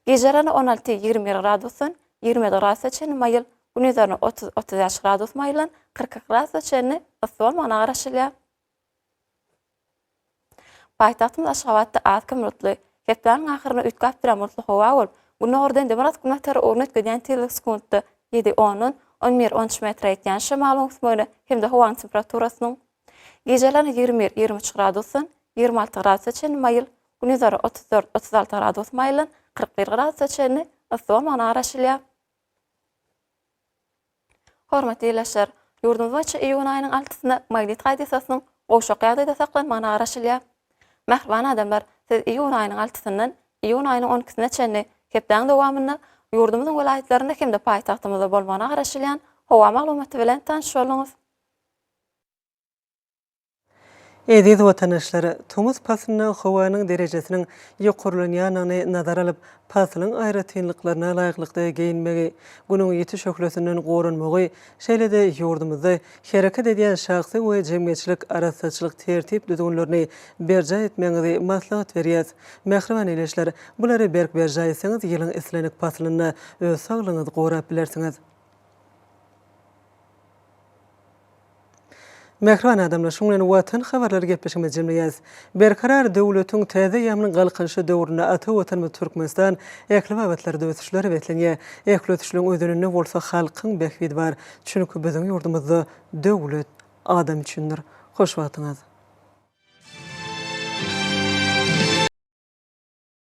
gecelerini 16-20 gradusun, 27 gradusa çenli mayıl, gündüzlerini 30-35 gradus mayılan, 40 gradusa çenli ısı olmadan araşylýar. Paýtagtymyz Aşgabatda atgam lutly, hepdeniň ahyryna ütkap duran bulutly hawa bolup, güni ordan demirat kunatara ognut gediyen tezlik sekuntta 7-10-dan 11-13 metre etken şemal oňsmaly hemde hawaň temperaturasının gecelerini 20-23 gradusun, 26 gradusa çenli mayıl, gündüzleri 34-36 gradus mayılan, 41 gradusa çenli ısı olmadan araşylýar. Hormatly ýerleşler, yurdumyz boýunça iýun aýynyň 6-synda magnit radiýasiýasynyň goşak ýagdaýda saklanmagyny araşylýar. Mähriban adamlar, siz iýun aýynyň 6-syndan iýun aýynyň 12-sine çenli hepdeniň dowamyny yurdumyzyň welaýatlarynda hemde paýtagtymyzda bolmagyny araşylýan hawa maglumaty bilen tanış boluňuz. Ediz vatandaşları, Tomuz pasının hawanyň derejesiniň ýokurlanýanyny nazar alyp, pasylyň aýra tynlyklarına laýyklykda geyinmegi, günüň ýetiş hökülesinden gorunmagy, şeýle-de ýurdumyzda hereket edýän şahsy we jemgyýetçilik arasaçylyk tertip düzgünlerini berja etmeňizi maslahat berýär. Mähriban ýerleşler, bulary berk berja etseňiz ýylyň islenik pasylyna öz saglygyňyzy gorap bilersiňiz. Mähriban adamlar, şuňlan watan habarlary gepleşmez jemleýäs. Berkarar döwletiň täze ýamynyň galkynşy döwrüne ata watanymyz Türkmenistan ekli babatlarda ötüşleri betlenýär. Ekli ötüşlüň özünde bolsa halkyň bekbidi bar. Çünki biziň ýurdumyzda döwlet adam üçindir. Hoş wagtyňyz.